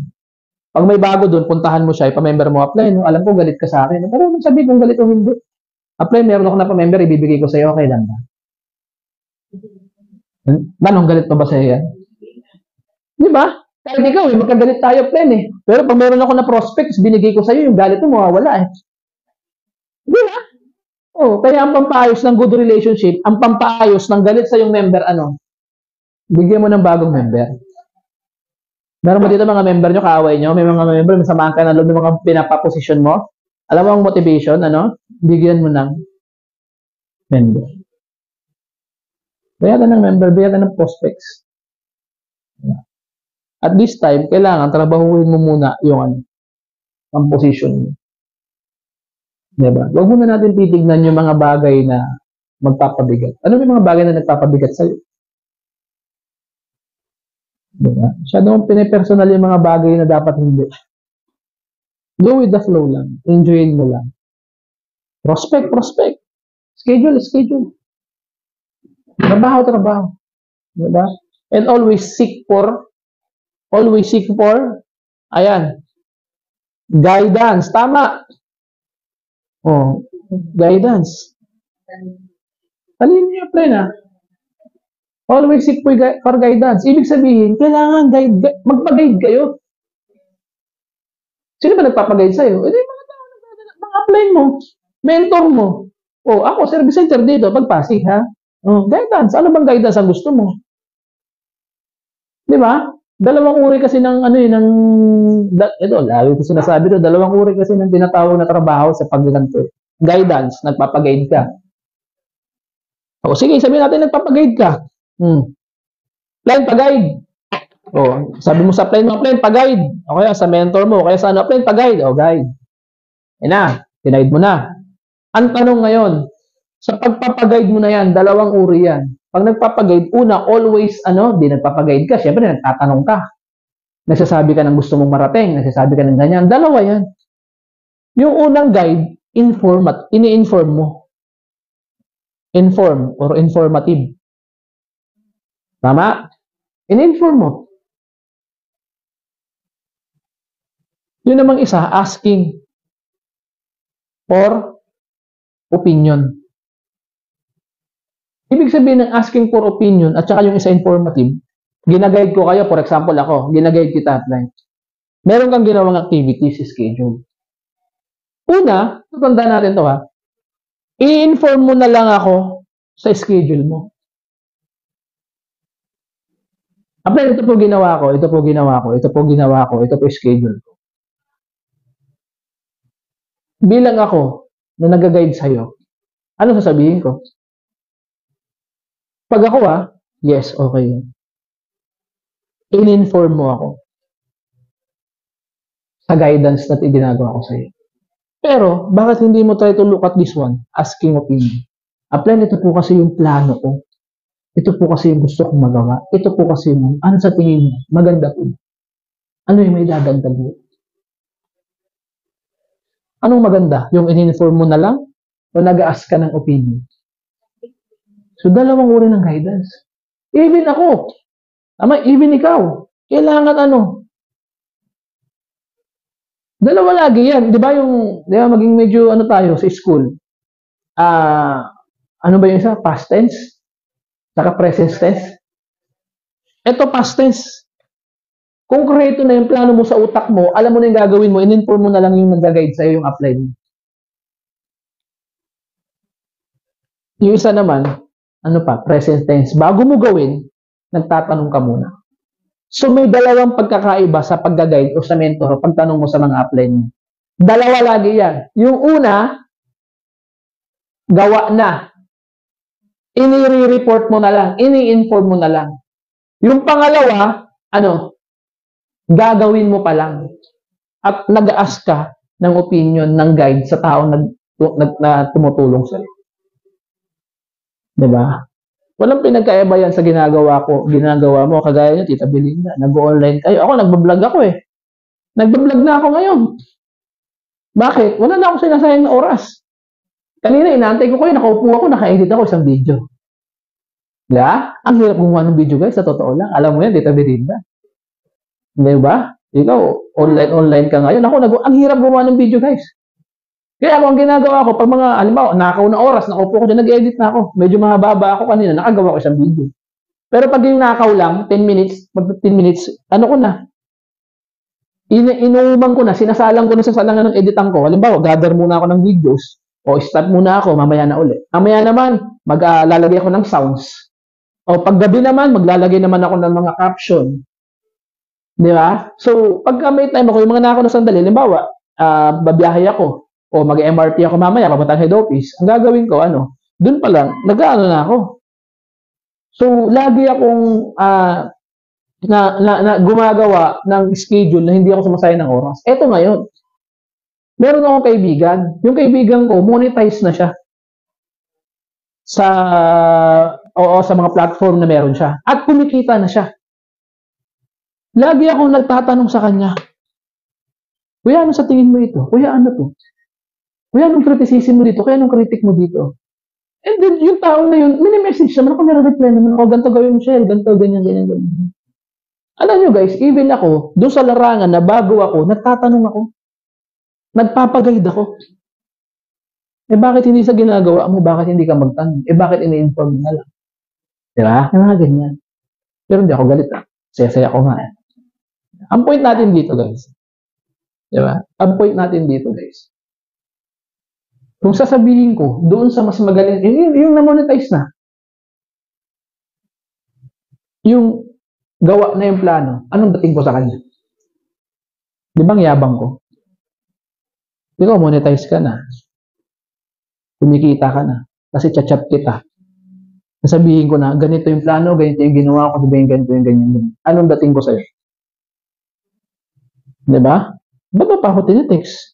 Pag may bago doon, puntahan mo siya, ipa-member mo, apply. No? Alam ko, galit ka sa akin. Pero sabi kung galit o hindi. Apply, meron ako na pa-member, ibibigay ko sa'yo, okay lang ba? Manong galit pa ba sa'yo yan? Di ba? Kahit ikaw, magkagalit tayo, plan Pero pag meron ako na prospects, binigay ko sa'yo, yung galit mo, mawawala Di ba? Kaya ang pampaayos ng good relationship, ang pampaayos ng galit sa yung member, bigyan mo ng bagong member. Meron mo dito mga member nyo, kaaway nyo, may mga member, masamahan ka na loob ng mga pinapaposisyon mo. Alam mo ang motivation, bigyan mo ng member. Bigyan ng member, bigyan ng prospects. At this time, kailangan trabahuin mo muna yung ang position mo. Diba? Huwag muna natin titignan yung mga bagay na magpapabigat. Ano yung mga bagay na nagpapabigat sa'yo? Diba? Masyadong pinipersonal yung mga bagay na dapat hindi. Go with the flow lang. Enjoyin mo lang. Prospect. Schedule. Trabaho. Diba? And always seek for, guidance. Tama. Guidance. Alin niyo, plan Always seek for guidance. Ibig sabihin, kailangan magpa-guide kayo. Sino ba nagpapa-guide sa'yo? Mga apply mo, mentor mo. Ako, service center dito, pagpasig, ha? Guidance. Ano bang guidance ang gusto mo? Di ba? Dalawang uri kasi ng ito, lalo ko sinasabi to, dalawang uri kasi ng tinatawag na trabaho sa pagganto. Guidance, nagpapa-guide ka. Sige, sabihin natin nagpapa-guide ka. Plan, pa-guide. Sabi mo sa plan mo, plan, pa-guide. O kaya sa mentor mo, kaya sa plan, pa-guide. Guide. Pinaguide mo na. Ang tanong ngayon, sa pagpapa-guide mo na yan, dalawang uri yan. Pag nagpapa-guide, una, always, di nagpapa-guide ka, syempre, nagtatanong ka. Nagsasabi ka ng gusto mong marating, nagsasabi ka ng ganyan. Dalawa yan. Yung unang guide, ini-inform mo. Inform or informative. Tama? In-inform mo. Yun namang isa, asking for opinion. Ibig sabihin ng asking for opinion at saka yung isa informative, ginaguide ko kayo, for example ako, ginaguide kita at night. Meron kang ginawang activities, schedule. Una, tutanda natin to i-inform mo na lang ako sa schedule mo. Apply, ito po ginawa ko, ito po schedule ko. Bilang ako na nag-guide sa'yo, ano sasabihin ko? Pag ako yes, okay. In-inform mo ako sa guidance na ginagawa ko sa'yo. Pero, bakit hindi mo try to look at this one? Asking opinion. Apply, ito po kasi yung plano ko. Ito po kasi yung gusto kong magawa. Ito po kasi yung, ano sa tingin mo? Maganda po. Ano yung may dadagdag mo? Anong maganda? Yung in-inform mo na lang? O nag-ask ka ng opinion? So, dalawang uri ng guidance. Even ako. Even ikaw. Kailangan Dalawa lagi yan. Di ba di ba maging medyo ano tayo sa school? Ano ba yung isa? Past tense? Saka present tense? Ito past tense. Kung konkreto na yung plano mo sa utak mo, alam mo na yung gagawin mo, in-inform mo na lang yung nag-guide sa'yo yung apply mo. Yung isa naman, ano pa, present tense. Bago mo gawin, nagtatanong ka muna. So may dalawang pagkakaiba sa pag-guide o sa mentor o pagtanong mo sa mga apply mo. Dalawa lagi yan. Yung una, gawa na. Ini-report mo na lang, ini-inform mo na lang. Yung pangalawa, ano, gagawin mo pa lang. At nag-ask ka ng opinion ng guide sa taong na tumutulong sa'yo. Diba? Walang pinagkaiba yan sa ginagawa mo. Kagaya nyo, Tita Belinda, nag-online kayo. Ako, nagbablog ako eh. Nagbablog na ako ngayon. Bakit? Wala na ako sinasayang na oras. Kanina, inaantay ko kayo, nakaupo ako, naka-edit ako isang video. Diba? Ang hirap gumawa ng video, guys, sa totoo lang. Alam mo yan, Tita Belinda. Diba? Ikaw, online ka ngayon. Ako, ang hirap gumawa ng video, guys. Kaya ako, ang ginagawa ko, pag mga, alimbawa, nakaw na oras, nakaupo ko dyan, nag-edit na ako. Medyo mahaba ako kanina, nakagawa ko isang video. Pero pag yung nakaw lang, 10 minutes, 15 minutes, ano ko na, inuuman ko na, sinasalang ko na sa salangan ng editan ko. Halimbawa, gather muna ako ng videos, o start muna ako, mamaya na ulit. Mamaya naman, maglalagay ako ng sounds. O paggabi naman, maglalagay naman ako ng mga caption. Di ba? So, pagka may time ako, yung mga nakaw na sandali, halimbawa, babiyahe ako, o mag-MRT ako mamaya, papuntang head office, ang gagawin ko, dun pa lang, nag-ano na ako. So, lagi akong gumagawa ng schedule na hindi ako sumasayang ng oras. Eto ngayon, meron akong kaibigan. Yung kaibigan ko, monetize na siya sa mga platform na meron siya. At kumikita na siya. Lagi akong nagtatanong sa kanya, Kuya, ano sa tingin mo ito? Kuya, ano to? Kuya, anong criticism mo dito? Kuya, anong critic mo dito? And then, yung tao na yun, mini-message naman ako, nare-reply naman ako, ganito gawin mo siya, ganito, ganyan. Alam nyo guys, even ako, doon sa larangan na bago ako, nagtatanong ako. Nagpapaguide ako. Bakit hindi sa ginagawa mo? Bakit hindi ka magtanong? Bakit ini-inform na lang? Diba? Mga ganyan. Pero hindi ako galit. Saya-saya ko nga. Ang point natin dito, guys. Diba? Ang point natin dito, guys. Kung sasabihin ko, doon sa mas magaling, yung na-monetize na, yung gawa na yung plano, anong dating ko sa kanya? Di ba ang yabang ko? Ikaw, monetize ka na. Kumikita ka na. Kasi chat-chat kita. Sasabihin ko na, ganito yung plano, ganito yung ginawa ko, sabihin ganito yung ganyan. Anong dating ko sa'yo? Diba? Ba't pa ako tinetext?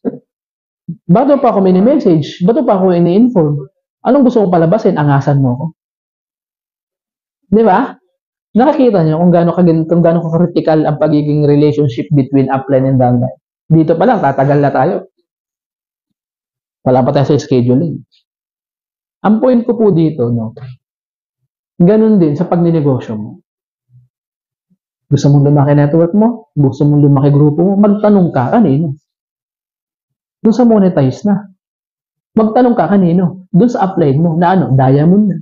Ba't pa ako mini-message? Ba't pa ako ini-inform? Anong gusto kong palabasin? Angasan mo ako. Diba? Nakakita niyo kung gaano ka-critical ang pagiging relationship between upline and downline. Dito pa lang, tatagal na tayo. Wala pa tayo sa scheduling. Ang point ko po dito, no, ganun din sa pagninegosyo mo. Gusto mong lumaki network mo? Gusto mong lumaki grupo mo? Magtanong ka kanino? Doon sa monetize na. Magtanong ka kanino? Doon sa upline mo na diamond na.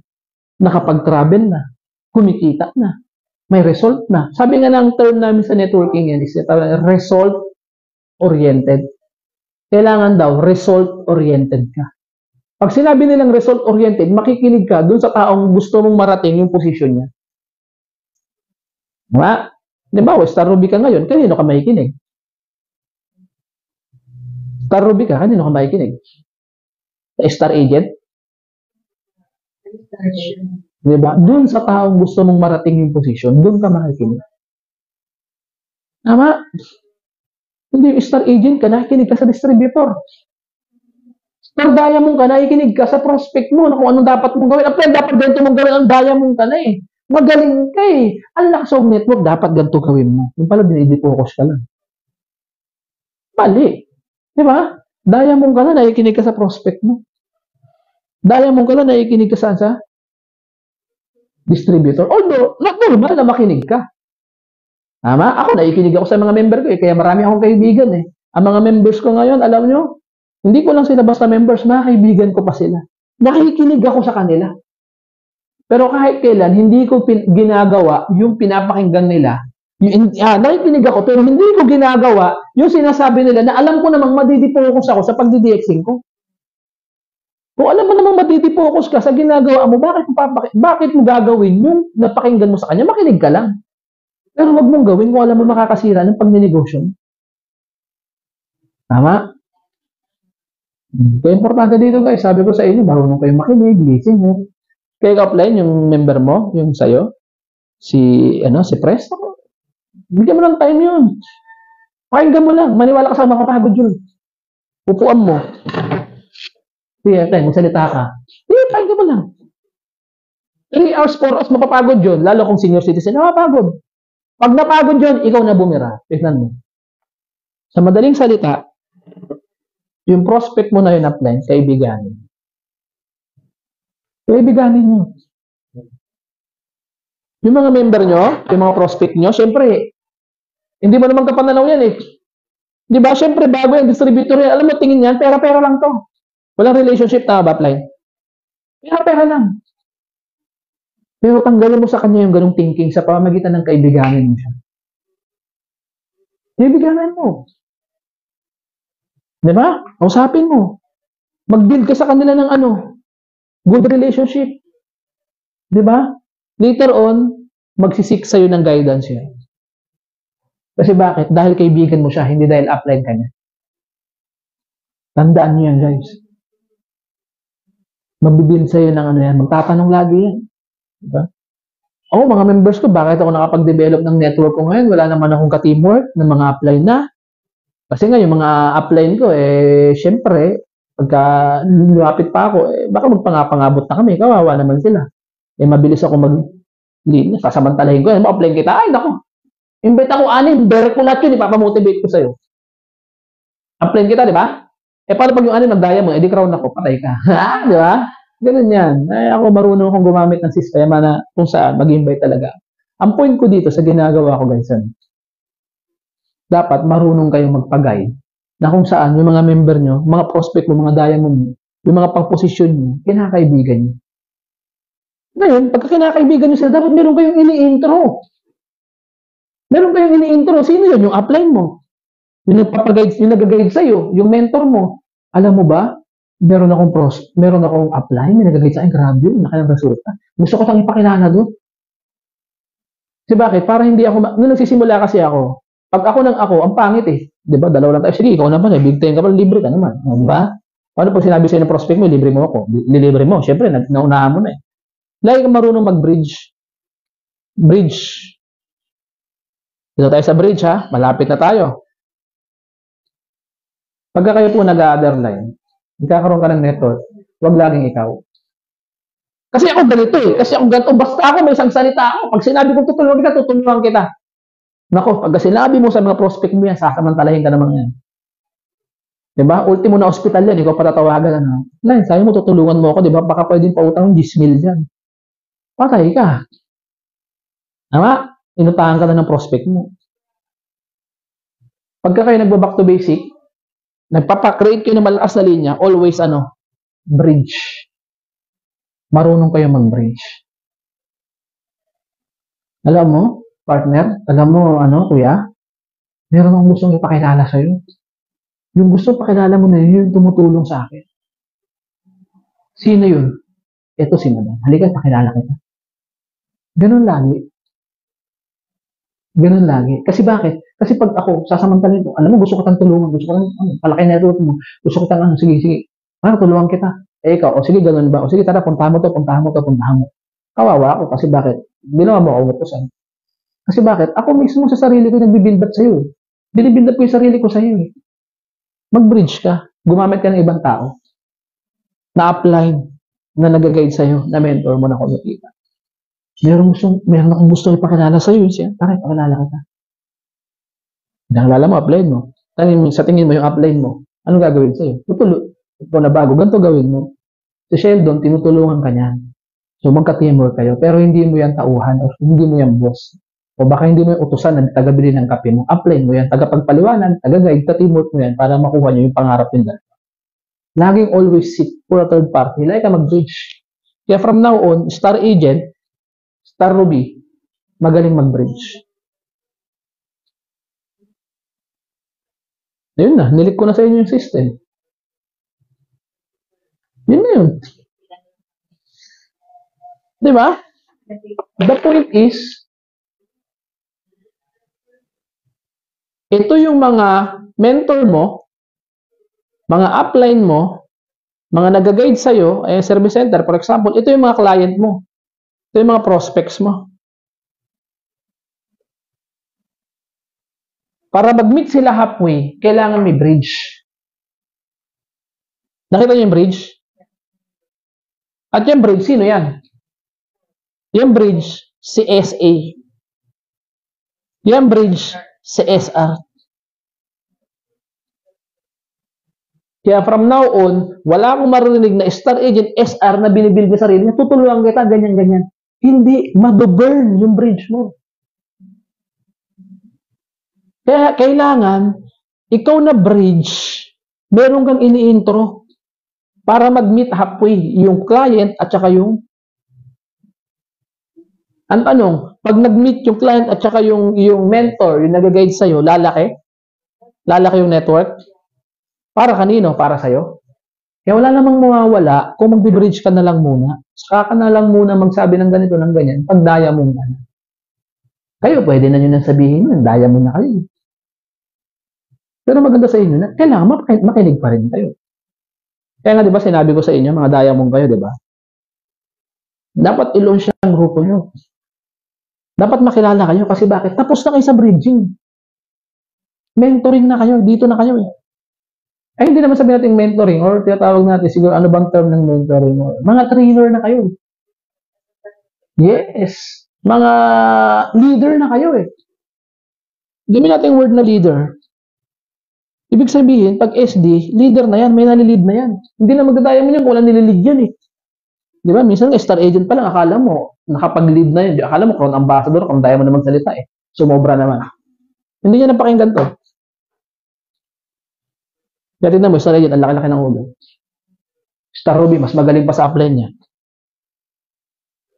Nakapag-travel na. Kumikita na. May result na. Sabi nga ng term namin sa networking yan is result-oriented. Kailangan daw result-oriented ka. Pag sinabi nilang result-oriented, makikinig ka dun sa taong gusto mong marating yung posisyon niya. Nga, di ba, Star Ruby ka ngayon, kanino ka makikinig? Star Ruby ka, kanino ka makikinig? Sa Star Agent? Di ba? Dun sa taong gusto mong marating yung posisyon, dun ka makikinig. Tama? Hindi yung Star Agent ka, nakikinig ka sa distributor. Star Diamond ka, nakikinig ka sa prospect mo na kung anong dapat mong gawin. Apply, dapat ganito mong gawin, ang Diamond ka na eh. Magaling ka eh. Ang lakas of network, dapat ganito gawin mo. Yung pala, dinidi-focus ka lang. Mali. Di ba? Diamond ka na, nakikinig ka sa prospect mo. Diamond ka na, nakikinig ka saan sa distributor. Although, normal na makinig ka. Tama? Ako, nakikinig ako sa mga member ko eh, kaya marami akong kaibigan eh. Ang mga members ko ngayon, alam nyo, hindi ko lang sila basta members, mga kaibigan ko pa sila. Nakikinig ako sa kanila. Pero kahit kailan, hindi ko ginagawa yung pinapakinggan nila. Nakikinig ako, pero hindi ko ginagawa yung sinasabi nila na alam ko namang madidipokus ako sa pagdi-DXing ko. Kung alam mo namang madidipokus ka sa ginagawa mo, bakit mo gagawin yung napakinggan mo sa kanya? Makinig ka lang. Pero wag mong gawin kung alam mo makakasira ng pagninegosyo. Tama? Kaya importante dito guys, sabi ko sa inyo, marunong kayong makinig, listener. Kaya offline yung member mo, yung sa'yo, si Pres, bigyan mo lang time yun. Pakinggan mo lang, maniwala ka sa makapagod yun. Upuan mo. Sige, magsalita ka. Pakinggan mo lang. 3 hours, 4 hours, mapapagod yun. Lalo kung senior citizen, mapapagod. Pag napagod yun, ikaw na bumira. Tignan mo. Sa madaling salita, yung prospect mo na yun upline, kaibiganin. Kaibiganin mo. Yung mga member nyo, yung mga prospect nyo, syempre, hindi mo naman kapananaw yan eh. Di ba? Syempre, bago yung distributor yan. Alam mo, tingin yan, pera-pera lang to. Walang relationship, tama ba, upline? Pera-pera lang. Pero tanggalin mo sa kanya yung ganung thinking sa pamamagitan ng kaibiganin mo siya. Kaibiganin mo. Di ba? Usapin mo. Mag-build ka sa kanila ng good relationship. Di ba? Later on, magsisik sa'yo ng guidance yun. Kasi bakit? Dahil kaibigan mo siya, hindi dahil upline ka niya. Tandaan niyo yan, guys. Magbibuild sa'yo ng yan. Magtatanong lagi yan. Diba? Ako, mga members ko, bakit ako nakapag-develop ng network ko ngayon? Wala naman akong ka-teamwork ng mga upline na. Kasi nga, yung mga upline ko, syempre, pagka lumapit pa ako, baka magpangabot na kami. Kawawa naman sila. Mabilis ako mag-lead. Sasamantalahin ko. Upline kita. Ay, naku. Invite ako, berek ko lahat yun. Ipapamotivate ko sa'yo. Upline kita, di ba? Paano pag yung nagdaya mo, di crown ako, patay ka. Di ba? Ganun yan. Ako marunong akong gumamit ng sistema na kung saan mag-invite talaga. Ang point ko dito sa ginagawa ko, guys, dapat marunong kayong magpagay na kung saan yung mga member nyo, mga prospect mo, mga daya mo, yung mga pang-posisyon nyo, kinakaibigan nyo. Ngayon, pagka kinakaibigan nyo sila, dapat meron kayong ini-intro. Meron kayong ini-intro. Sino yun? Yung upline mo. Yung nagpapag-guide, yung nag-guide sa'yo, yung mentor mo. Alam mo ba, meron akong upline, may nag-guide sa'yo, grabe yun, laki ng resulta. Gusto ko tang ipakilala doon. Kasi bakit? Para hindi ako, nung nagsisimula kasi ako, pag ako, ang pangit eh. Di ba? Dalawa lang tayo. Sige, ikaw naman eh. Big time ka pa, libre ka naman. Di ba? Paano pag sinabi sa'yo ng prospect mo, libre mo ako? Libre mo. Siyempre, naunahan mo na eh. Lagi ka marunong mag-bridge. Bridge. Dito tayo sa bridge ha. Malapit na tayo. Pagka kayo po nag-underline, magkakaroon ka ng network, huwag laging ikaw. Kasi ako ganito eh. Kasi ako ganito. Basta ako, may isang salita ako. Pag sinabi kong tutulungan kita. Nako, pag sinabi mo sa mga prospect mo yan, sasamantalahin ka naman yan. Diba? Ultimo na hospital yan, ikaw patatawagan. Sabi mo, tutulungan mo ako, diba? Baka pwedeng pautang ng 10 mil dyan. Patay ka. Tama? Inutahan ka na ng prospect mo. Pagka kayo nagba-back to basic, nagpapa-create kayo ng malakas na linya, always bridge. Marunong kayo mag-bridge. Alam mo, partner, alam mo, kuya, meron akong gustong ipakilala sa'yo. Yung gusto pakilala mo na yun, yung tumutulong sa akin. Sino yun? Ito si Madam. Halika, pakilala kita. Ganun lagi. Ganun lagi. Kasi bakit? Kasi pag ako, sasamantalin ko, alam mo, gusto ko tang tulungan, gusto ko tang palaki network mo, gusto ko tang sige, tulungan kita. Ikaw, sige, ganun ba? Sige, tara, puntahan mo. Kawawa ako, kasi bakit? Hindi naman mo ako utusan. Kasi bakit? Ako mismo sa sarili ko nagbibuild up sa'yo. Binibuild up ko yung sarili ko sa'yo eh. Mag-bridge ka. Gumamit ka ng ibang tao. Na-apply, na nag-guide sa'yo, na mentor mo na kumikita. Meron akong gusto ipakilala sa'yo. Tara, ipakilala kita. Nakilala mo, upline mo. Sa tingin mo yung upline mo, anong gagawin sa'yo? Ito na bago, ganito gawin mo. Si Sheldon, tinutulungan ka niya. So magka-teamwork kayo, pero hindi mo yan tauhan o hindi mo yan boss. O baka hindi mo yung utusan na tagabili ng kape mo. Upline mo yan. Tagapagpaliwanan, taga-guide, ka-teamwork mo yan para makuha nyo yung pangarap nila. Laging always seek for a third party. Like ka mag-bridge. Kaya from now on, Star Agent, Star Ruby, magaling mag-bridge. Ayun na, nilik ko na sa inyo yung system. Yun na yun. Di ba? The point is, ito yung mga mentor mo, mga upline mo, mga nag-guide sa'yo, service center, for example, ito yung mga client mo. Ito yung mga prospects mo. Para mag-meet sila halfway, kailangan may bridge. Nakita niyo yung bridge? At yung bridge, sino yan? Yung bridge, si SA. Yung bridge, si SR. Kaya from now on, wala akong marinig na Star Agent SR na binibuild na sarili niya, tutulungan kita, ganyan-ganyan. Hindi, mababurn yung bridge mo. Kaya kailangan, ikaw na bridge, meron kang ini-intro para mag-meet halfway yung client at saka yung ang tanong, pag nag-meet yung client at saka yung mentor, yung nag-guide sa'yo, lalaki? Lalaki yung network? Para kanino? Para sa'yo? Kaya wala namang mawawala kung mag-bridge ka na lang muna. Saka ka na lang muna magsabi ng ganito, ng ganyan, pag daya mo na. Kayo, pwede na nyo nang sabihin yun, daya mo na kayo. Pero maganda sa inyo na, kailangan makinig pa rin kayo. Kaya nga, di ba, sinabi ko sa inyo, mga diamond kayo, di ba? Dapat i-launch ang grupo nyo. Dapat makilala kayo kasi bakit? Tapos na kayo sa bridging. Mentoring na kayo. Dito na kayo eh. Ay, hindi naman sabihin natin mentoring or tinatawag natin siguro ano bang term ng mentoring. Mga trainer na kayo. Yes. Mga leader na kayo eh. Gawin natin yung word na leader. Ibig sabihin, pag SD, leader na yan, may nalilid na yan. Hindi na magdadaya mo yan kung wala nililid yan eh. Di ba? Minsan, Star Agent pa lang, akala mo, nakapag-lead na yun. Akala mo, crown ambassador, kung daya mo na magsalita eh. Sumobra naman. Hindi niya napakinggan to. Kaya tignan mo, Star Agent, ang laki-laki ng ulo. Star Ruby, mas magaling pa sa upline niya.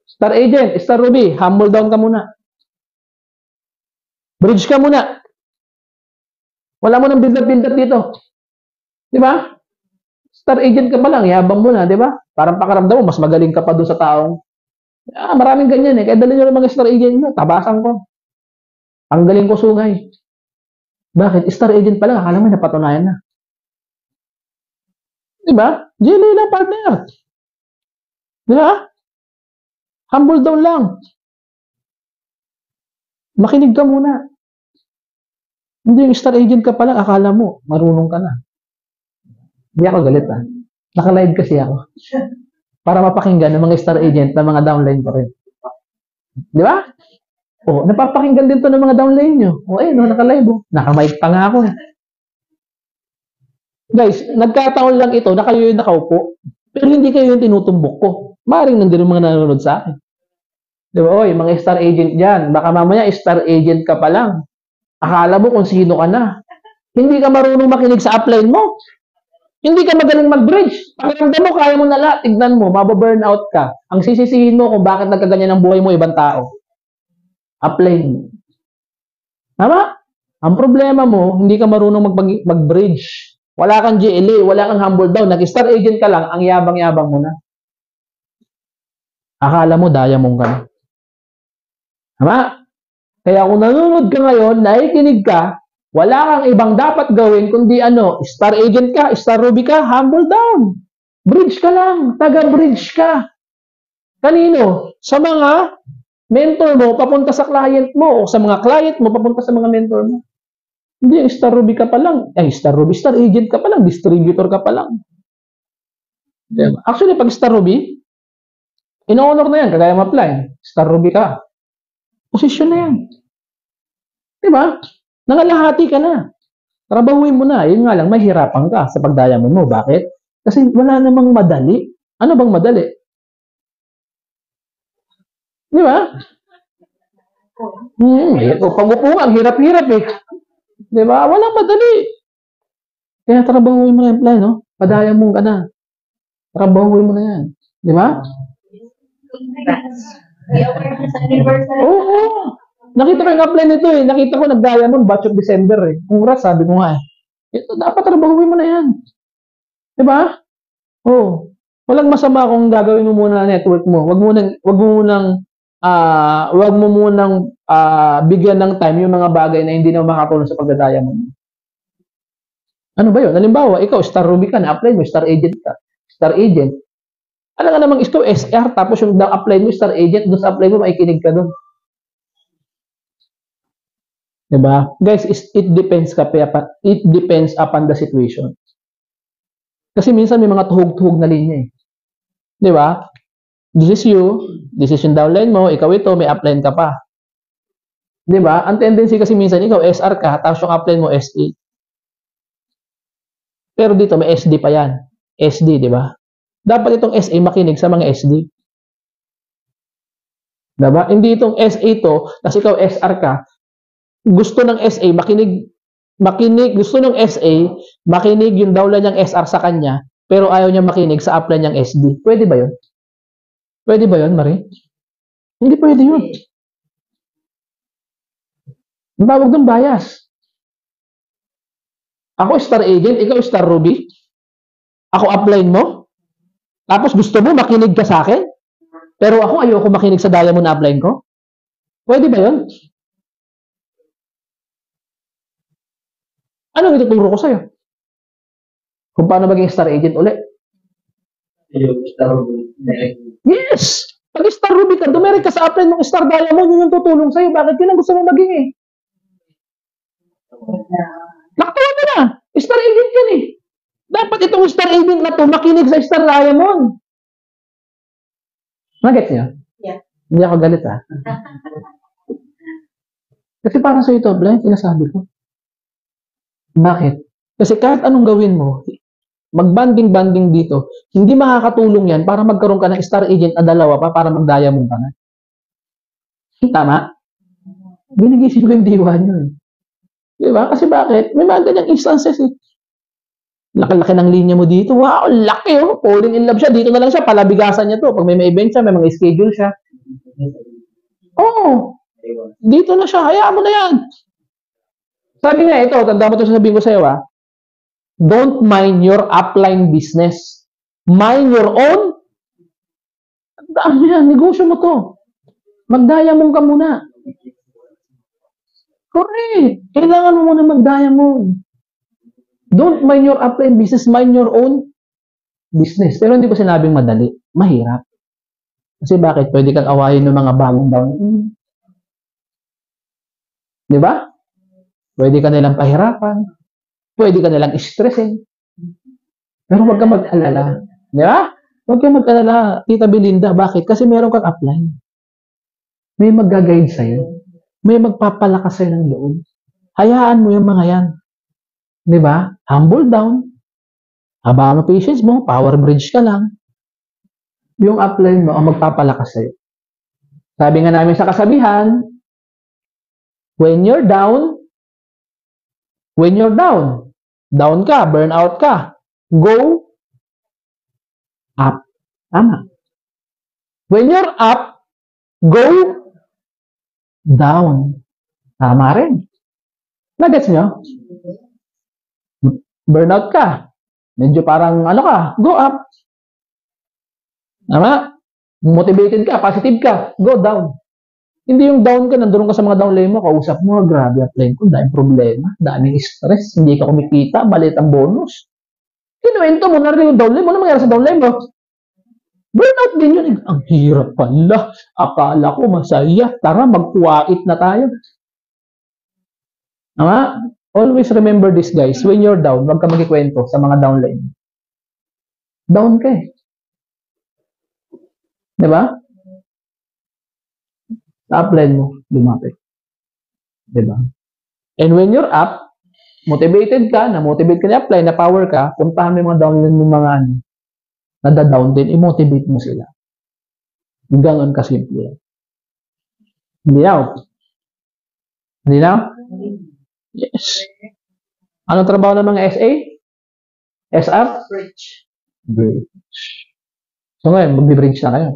Star Agent, Star Ruby, humble down ka muna. Bridge ka muna. Wala mo nang build-up dito. Di ba? Star Agent ka pa lang, yabang mo na, di ba? Parang pakaramdam mo, mas magaling ka pa doon sa taong. Maraming ganyan eh. Kaya dali nyo ng mga Star Agent nyo, tabasan ko. Ang galing ko sungay. Bakit? Star Agent pa lang, akala mo napatunayan na. Di ba? GLA lang, partner. Di ba? Humble down lang. Makinig ka muna. Hindi yung Star Agent ka pa lang, akala mo, marunong ka na. Hindi ako galit ah. Naka-live kasi ako. Para mapakinggan ng mga Star Agent na mga downline ko rin. Di ba? O, napapakinggan din to ng mga downline nyo. O, no, naka-live oh. Naka-mic pa nga ako. Guys, nagkataon lang ito na kayo yung nakaupo. Pero hindi kayo yung tinutumbok ko. Maring nandun yung mga nanonood sa akin. Di ba? Oy, mga Star Agent dyan. Baka mamaya Star Agent ka pa lang. Akala mo kung sino ka na. Hindi ka marunong makinig sa upline mo. Hindi ka magaling mag-bridge. Pakiramdam mo, kaya mo na lahat. Tignan mo, mababurnout ka. Ang sisisihin mo kung bakit nagkaganyan ang buhay mo, ibang tao. Upline. Tama? Ang problema mo, hindi ka marunong mag-bridge. Wala kang GLA, wala kang humble down. Nag-Star Agent ka lang, ang yabang-yabang mo na. Akala mo, diamond ka na. Tama? Kaya kung nanonood ka ngayon, nakikinig ka, wala kang ibang dapat gawin kundi ano, Star Agent ka, Star Ruby ka, humble down. Bridge ka lang, taga-bridge ka. Kanino? Sa mga mentor mo, papunta sa client mo, o sa mga client mo, papunta sa mga mentor mo. Hindi, Star Ruby ka pa lang. Ay, Star Ruby, Star Agent ka pa lang, distributor ka pa lang. Actually, pag Star Ruby, in-honor na yan, kagaya ma-apply. Star Ruby ka. Posisyon na yan. Diba? Nangalahati ka na. Trabahuin mo na. Yun nga lang, mahirapan ka sa pagdiamond mo. Bakit? Kasi wala namang madali. Ano bang madali? Di ba? Pag-upo ang hirap-hirap eh. Di ba? Walang madali. Kaya trabahuin mo na yung plan, no? Padaya mong ka na. Trabahuin mo na yan. Di ba? Oo. Nakita ko yung upline nito eh. Nakita ko nag-diamond batch of December eh. Congrats, sabi ko nga eh. Ito, dapat trabahuin mo na yan. Di ba? Oo. Walang masama kung gagawin mo muna network mo. Wag mo munang bigyan ng time yung mga bagay na hindi na makatulong sa pagdadaya mo. Ano ba yun? Halimbawa, ikaw, Star Ruby ka, na-apply mo, Star Agent ka. Star Agent. Alam nga namang ikaw, SR, tapos yung apply mo, Star Agent, doon sa apply mo, makikinig ka doon. Diba? Guys, it depends upon the situation. Kasi minsan may mga tuhog-tuhog na linya eh. Diba? This is you, this is yung downline mo, ikaw ito, may upline ka pa. Diba? Ang tendency kasi minsan, ikaw SR ka, tapos yung upline mo SE. Pero dito may SD pa yan. SD, di ba? Dapat itong SA makinig sa mga SD. Diba? Hindi itong SA to, kasi ikaw SR ka, gusto ng SA makinig, gusto ng SA makinig yung downline niyang SR sa kanya, pero ayaw niya makinig sa upline niyang SD. Pwede ba yun? Pwede ba yun, Marie? Hindi pwede yun. Ang tawag ng bias. Ako Star Agent, ikaw Star Ruby. Ako upline mo. Tapos gusto mo makinig ka sa akin. Pero ako ayoko makinig sa diamond na upline ko. Pwede ba yun? Anong ituturo ko sa'yo? Kung paano maging Star Agent ulit. Yes! Pag Star Ruby ka, dumirik ka sa upline ng Star Diamond, yun yung tutulong sa'yo. Bakit yun ang gusto mo maging eh? Nakuha mo na. Star Agent yan eh. Dapat itong Star Agent na to makinig sa Star Diamond. Nagets niyo? Yeah. Hindi ako galit ha. Kasi para sa ito, Blaine, sinasabi ko. Bakit? Kasi kahit anong gawin mo, mag-banding-banding dito, hindi makakatulong yan para magkaroon ka ng Star Agent na dalawa pa para mag-diamond ka na. Tama? Binigisip ko yung diwa nyo eh. Diba? Kasi bakit? May mga ganyang instances eh. Laki-laki ng linya mo dito. Wow, laki oh. Falling in love siya. Dito na lang siya. Palabigasan niya to. Pag may event siya, may mga schedule siya. Oo. Dito na siya. Hayaan mo na yan. Sabi nga ito, tanda mo ito sasabihin ko sa'yo ha. Don't mind your upline business. Mind your own. Tandaan mo yan. Negosyo mo to. Mag-diamond ka muna. Correct. Kailangan mo muna mag-diamond. Don't mind your upline business, mind your own business. Pero hindi ko sinabing madali. Mahirap. Kasi bakit? Pwede kang awayin ng mga bagong down. Di ba? Pwede ka nilang pahirapan. Pwede ka nilang stressin. Pero huwag kang mag-alala. Di ba? Huwag kang mag-alala, Tita Belinda. Bakit? Kasi meron kang upline. May mag-guide sa'yo. May magpapalakas sa'yo ng loob. Hayaan mo yung mga yan. Di ba? Humble down. Habaan mo patience mo, power bridge ka lang. Yung upline mo ang magpapalakas sa'yo. Sabi nga namin sa kasabihan, when you're down ka, burn out ka, go up. Tama. When you're up, go down. Tama rin. Nagets nyo? Burnout ka. Medyo parang ano ka, go up. Tama? Motivated ka, positive ka, go down. Hindi yung down ka, nandun ka sa mga downline mo, kausap mo, grabe upline ko, daming problema, daming stress, hindi ka kumikita, balit ang bonus. Kinuwento mo, narinig yung downline mo, ano mangyari sa downline mo? Burnout din yun. Ang hirap pala. Akala ko masaya. Tara, magkuwait na tayo. Tama? Always remember this, guys. When you're down, huwag ka magkikwento sa mga downline. Down ka eh. Diba? Sa upline mo, lumapit. Diba? And when you're up, motivated ka, na-motivate ka na upline, na power ka, puntahan mo yung mga downline mo mga nada-down din, i-motivate mo sila. Ganon kasimple. Hindi out. Hindi na? Yes. Ano trabaho ng mga SA? SR? Bridge. So ngayon, magbe-bridge na kayo.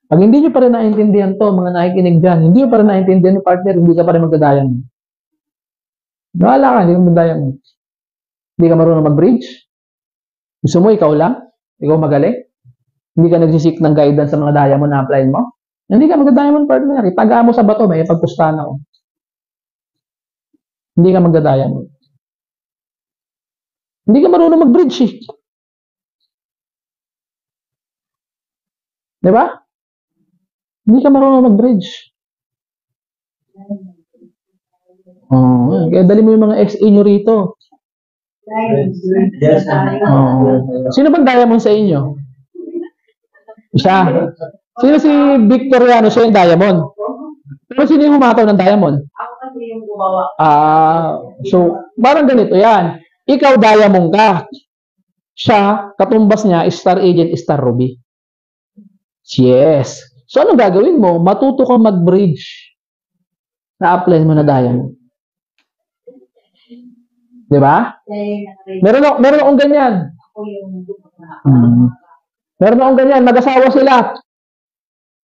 Pag hindi nyo pa rin naiintindihan to, mga nakikinig dyan, hindi nyo pa rin naiintindihan yung partner, hindi ka pa rin magdadayan. Bahala ka, hindi ka magdadayan. Hindi ka marunong mag-bridge. Gusto mo, ikaw lang? Ikaw magaling? Hindi ka nagsisik ng guidance sa mga diamond na apply mo? Hindi ka magda-diamond partner. Itaga mo sa bato, may pagpustahan ako. Hindi ka magda-diamond. Hindi ka marunong mag-bridge eh. Di ba? Hindi ka marunong mag-bridge. Kaya dali mo yung mga SA nyo rito. Sino bang diamond sa inyo? Siya. Sino si Victoriano? Siya yung diamond. Pero sino yung humataw ng diamond? Ako kasi yung gumawa. So, parang ganito yan. Ikaw diamond ka. Siya, katumbas niya, star agent, star ruby. Yes. So, anong gagawin mo? Matuto kang mag-bridge. Na-apply mo na diamond. Di ba? Meron akong ganyan. Meron akong ganyan. Mag-asawa sila.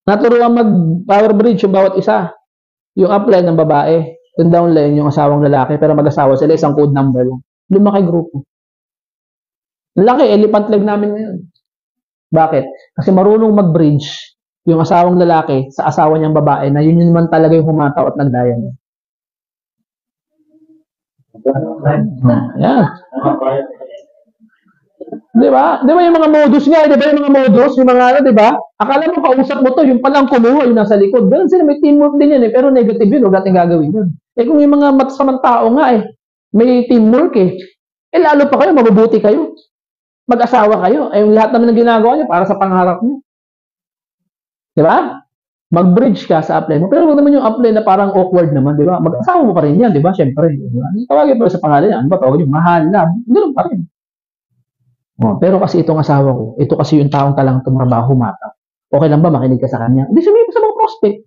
Naturuan mag-power bridge yung bawat isa. Yung apply ng babae. Yung downline yung asawang lalaki. Pero mag-asawa sila. Isang code number lang. Lumaki grupo. Laki. Elephant leg namin ngayon. Bakit? Kasi marunong mag-bridge yung asawang lalaki sa asawa niyang babae na yun naman talaga yung humataw at nagdayan. Yan. Di ba? Di ba yung mga modus nga? Di ba yung mga modus? Yung mga ano, di ba? Akala mo kausap mo to, yung palang kumuha, yung nasa likod. Ganun sila, may teamwork din yan eh. Pero negative yun, huwag natin gagawin yun. Eh kung yung mga matasamang tao nga eh, may teamwork eh. Eh lalo pa kayo, mabubuti kayo. Mag-asawa kayo. Eh yung lahat naman ng ginagawa niyo para sa pangarap niyo. Di ba? Mag-bridge ka sa apply mo. Pero huwag naman yung apply na parang awkward naman, di ba? Mag-asawa mo pa rin yan, di ba? Siyempre. Diba? Tawagin pa sa pangalan yan. Ano ba tawagin yung mahal na? Ganoon pa rin. Pero kasi itong asawa ko, ito kasi yung taong talang tumrabaho humata. Okay lang ba makinig ka sa kanya? Hindi sabihin ko sa mga prospect.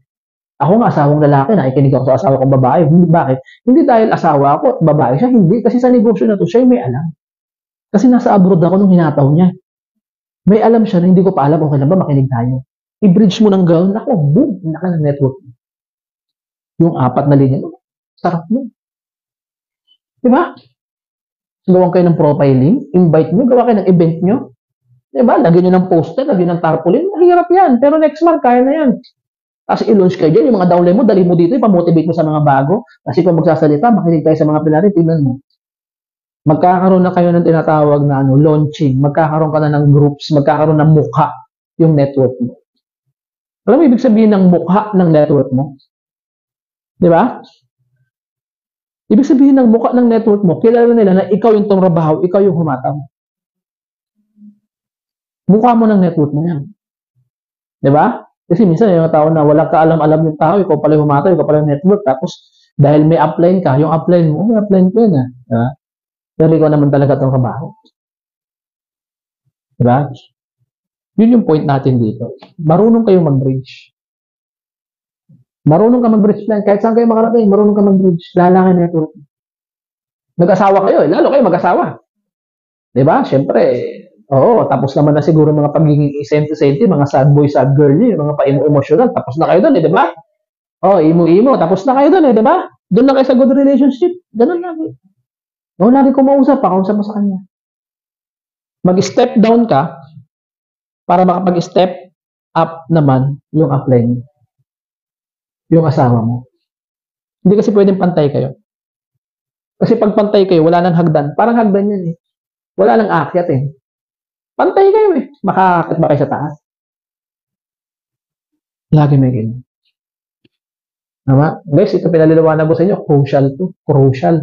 Ako nga, asawang lalaki, nakikinig ako sa asawa kong babae. Hindi, bakit? Hindi dahil asawa ako at babae siya, hindi. Kasi sa negosyo na to, siya may alam. Kasi nasa abroad ako nung hinataw niya. May alam siya na hindi ko pa alam, okay lang ba makinig tayo? I-bridge mo ng gown, ako, boom, naka ng network. Yung 4 na linya, sarap mo. Diba? Gawan kayo ng profiling, invite nyo, gawa kayo ng event nyo. Diba? Lagyan nyo ng poster, lagyan ng tarpaulin, mahirap yan. Pero next month, kaya na yan. Kasi i-launch kayo dyan, yung mga downline mo, dali mo dito, ipamotivate mo sa mga bago. Kasi kung magsasalita, makinig tayo sa mga pinari, tingnan mo. Magkakaroon na kayo ng tinatawag na launching, magkakaroon ka na ng groups, magkakaroon ng mukha yung network mo. Alam mo ibig sabihin ng mukha ng network mo? Di ba? Ibig sabihin ng mukha ng network mo, kilala nila na ikaw yung tumrabaho, ikaw yung humataw. Mukha mo ng network mo yan. Di ba? Kasi minsan yung tao na walang kaalam-alam yung tao, ikaw pala yung humataw, ikaw pala yung network, tapos dahil may upline ka, yung upline mo, may upline ko yun. Diba? Pero ikaw naman talaga itong trabaho. Diba? Yun yung point natin dito. Marunong kayong mag-bridge. Marunong ka mag-bridge plan. Kahit saan kayo makarating, marunong ka mag-bridge. Lalaki network. Nag-asawa kayo, lalo kayo mag-asawa. Diba? Siyempre, oo, tapos naman na siguro mga pagiging senti-senti, mga sad boy, sad girl, mga pa-emotional, tapos na kayo doon, diba? Oh, imo-imo, tapos na kayo doon, diba? Doon na kayo sa good relationship. Ganun lagi. Huwag lagi kumausap, pakausap mo sa kanya. Mag-step down ka, para makapag-step up naman yung upline mo. Yung asawa mo. Hindi kasi pwedeng pantay kayo. Kasi pag pantay kayo, wala nang hagdan. Parang hagdan yan eh. Wala nang akyat eh. Pantay kayo eh. Makakakit ba kayo sa taas? Lagi may ganyan. Tama? Guys, ito pinaliliwanag ko sa inyo. Crucial to. Crucial.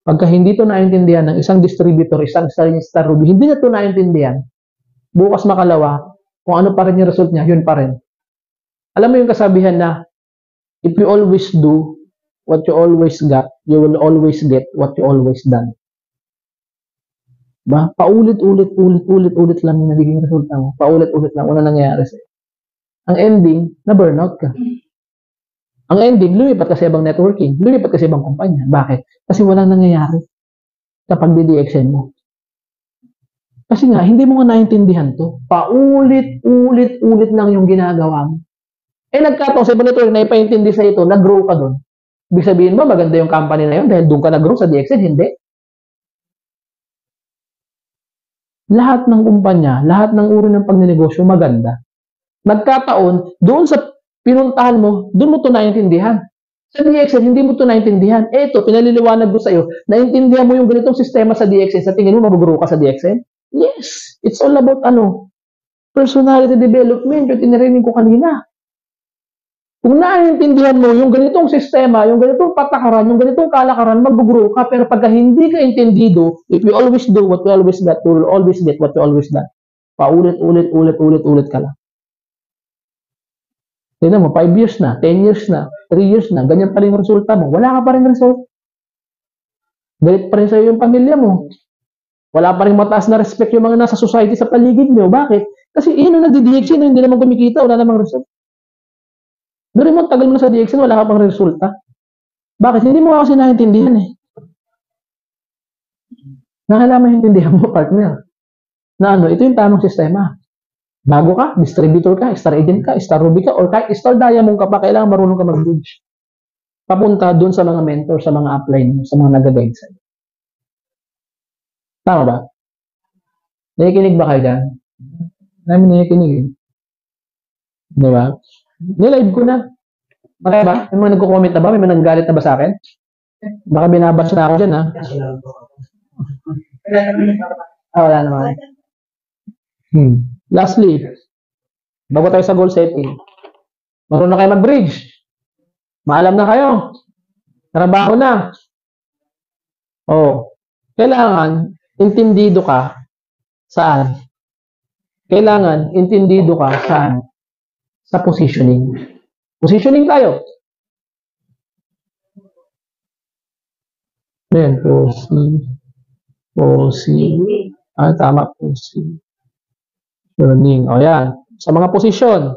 Pagka hindi to naintindihan ng isang distributor, isang star ruby, hindi na to naintindihan. Bukas makalawa, kung ano pa rin yung result niya, yun pa rin. Alam mo yung kasabihan na, if you always do what you always got, you will always get what you always done. Ba? Paulit-ulit lang yung nagiging resulta mo. Paulit-ulit lang. Wala nangyayari sa'yo. Ang ending, na burnout ka. Ang ending, lumipat ka sa ibang networking, lumipat ka sa ibang kumpanya. Bakit? Kasi walang nangyayari kapag DDXN mo. Kasi nga, hindi mo nga naintindihan to. Paulit-ulit-ulit lang yung ginagawa mo. Nagkataon sa ibang network na ipaintindi sa ito, nag-grow ka doon. Ibig sabihin ba, maganda yung company na yun dahil doon ka nag-grow sa DXN? Hindi. Lahat ng kumpanya, lahat ng uri ng pagnenegosyo, maganda. Nagkataon, doon sa pinuntahan mo, doon mo ito naintindihan. Sa DXN, hindi mo ito naintindihan. Ito, pinaliliwanag ko sa iyo, naintindihan mo yung ganitong sistema sa DXN, sa tingin mo, mag-grow ka sa DXN? Yes, it's all about personality development, yung tinirinig ko kanina. Kung naiintindihan mo yung ganitong sistema, yung ganitong patakaran, yung ganitong kalakaran, mag-grow ka. Pero pagka hindi ka intindido, if you always do what you always got, you will always get what you always got. Paulit-ulit ka lang. Tignan mo, 5 years na, 10 years na, 3 years na, ganyan pa rin yung resulta mo. Wala ka pa rin result. Galit pa rin sa'yo yung pamilya mo. Wala pa rin mataas na respect yung mga nasa society sa paligid mo. Bakit? Kasi yun ang nagdi-DXN, hindi naman kumikita, wala namang result. Pero mo, tagal mo na sa DXN, wala ka pang resulta. Bakit? Hindi mo kasi naintindihan eh. Nakalaman intindihan mo, partner. Na ito yung tamang sistema. Bago ka, distributor ka, star agent ka, star ruby ka, or kahit star diamond ka pa, kailangan marunong ka mag-bridge. Papunta dun sa mga mentor, sa mga upline, sa mga nag-guide sa'yo. Tama ba? Nakikinig ba kayo dyan? Namin nakikinig eh. Di ba? Nilive ko na. Bakit ba? May mga nagko-comment na ba? May mga nagagalit na ba sa akin? Baka binabash na ako dyan, ha? Wala naman. Lastly, bago tayo sa goal setting, marunong na kayo mag-bridge. Maalam na kayo. Trabaho na. Kailangan intindido ka saan? Kailangan intindido ka saan? Sa positioning. Positioning tayo. Then, tama, positioning. Yan. Sa mga position.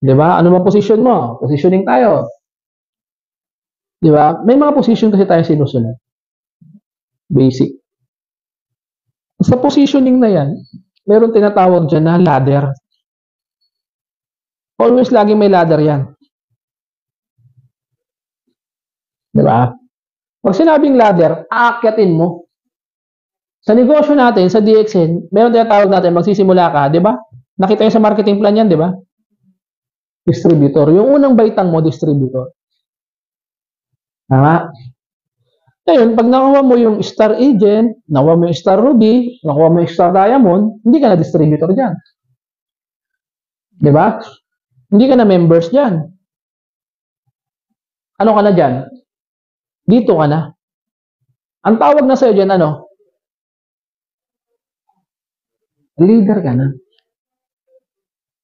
Diba? Ano mga position mo? Positioning tayo. Diba? May mga position kasi tayo sinusunod. Basic. Sa positioning na yan, meron tinatawag dyan na ladder. Always laging may ladder yan. Diba? Pag sinabing ladder, aakyatin mo. Sa negosyo natin, sa DXN, meron tinatawag natin, magsisimula ka, diba? Nakita nyo sa marketing plan yan, diba? Distributor. Yung unang baitang mo, distributor. Tama? Ngayon, pag nakuha mo yung star agent, nakuha mo yung star ruby, nakuha mo yung star diamond, hindi ka na distributor dyan. Diba? Hindi ka na members dyan. Ano ka na dyan? Dito ka na. Ang tawag na sa'yo dyan, leader ka na.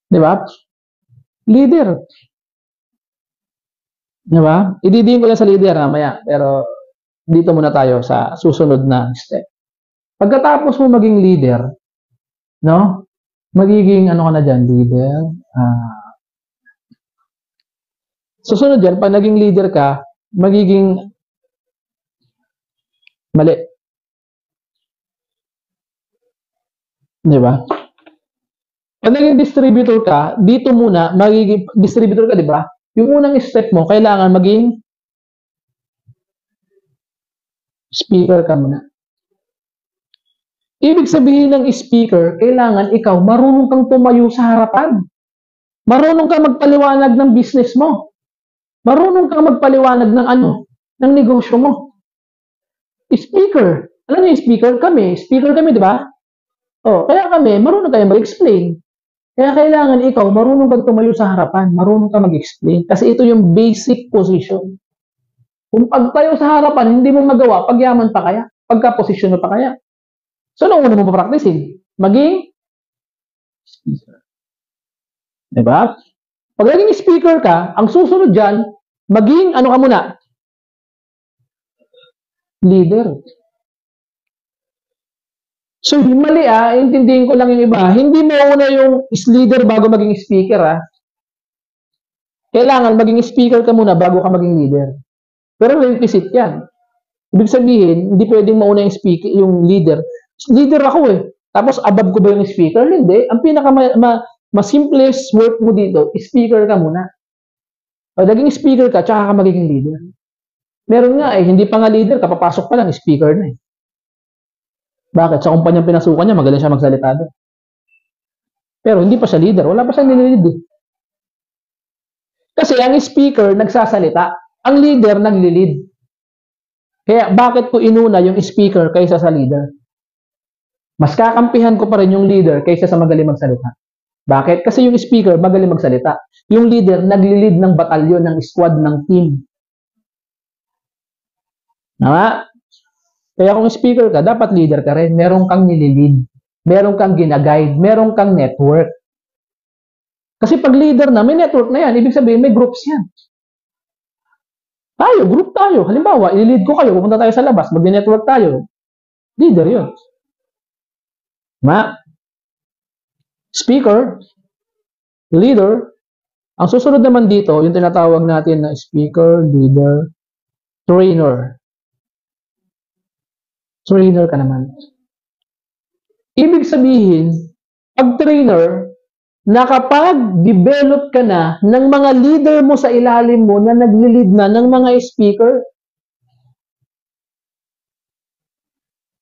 Diba? Leader. Diba? Ididiin ko lang sa leader mamaya, pero dito muna tayo sa susunod na step. Pagkatapos mo maging leader, magiging ka na dyan, leader. Susunod dyan, pag naging leader ka, magiging mali. Diba? Pag naging distributor ka, dito muna, magiging distributor ka, diba? Yung unang step mo, kailangan maging speaker ka muna. Ibig sabihin ng speaker, kailangan ikaw marunong kang tumayo sa harapan. Marunong kang magpaliwanag ng business mo. Marunong kang magpaliwanag ng ng negosyo mo. Speaker. Alam niyo yung speaker kami? Speaker kami, di ba? Kaya kami, marunong tayo mag-explain. Kaya kailangan ikaw, marunong kang tumayo sa harapan. Marunong kang mag-explain. Kasi ito yung basic position. Kung pagtayo sa harapan, hindi mo magawa, pagyaman pa kaya? Pagka-posisyon mo pa kaya? So, ano una mo pa-practicein? Maging speaker. Diba? Pag naging speaker ka, ang susunod dyan, maging, ka muna? Leader. So, mali intindihin ko lang yung iba. Hindi mo una yung leader bago maging speaker Kailangan maging speaker ka muna bago ka maging leader. Pero requisite yan. Ibig sabihin, hindi pwedeng mauna yung speaker, yung leader. Leader ako eh. Tapos above ko ba yung speaker? Hindi. Ang simplest work mo dito, speaker ka muna. Pag naging speaker ka, tsaka ka magiging leader. Meron nga eh, hindi pa nga leader, kapapasok pa lang, speaker na eh. Bakit? Sa kumpanyang pinasukan niya, magaling siya magsalita doon. Pero hindi pa siya leader, wala pa siyang nililid eh. Kasi ang speaker nagsasalita, ang leader naglilid. Kaya bakit ko inuna yung speaker kaysa sa leader? Mas kakampihan ko pa rin yung leader kaysa sa magaling magsalita. Bakit? Kasi yung speaker magaling magsalita. Yung leader naglilid ng batalyon, ng squad, ng team. Tama? Kaya kung speaker ka, dapat leader ka rin. Meron kang nililid. Meron kang ginaguide. Meron kang network. Kasi pag leader na, may network na yan. Ibig sabihin, may groups yan. Group tayo. Halimbawa, i-lead ko kayo, pupunta tayo sa labas, mag-network tayo. Leader yun. Speaker, leader. Ang susunod naman dito, yung tinatawag natin na speaker, leader, trainer. Trainer ka naman. Ibig sabihin, pag trainer, nakapag-develop ka na ng mga leader mo sa ilalim mo na nagli-lead na ng mga speaker.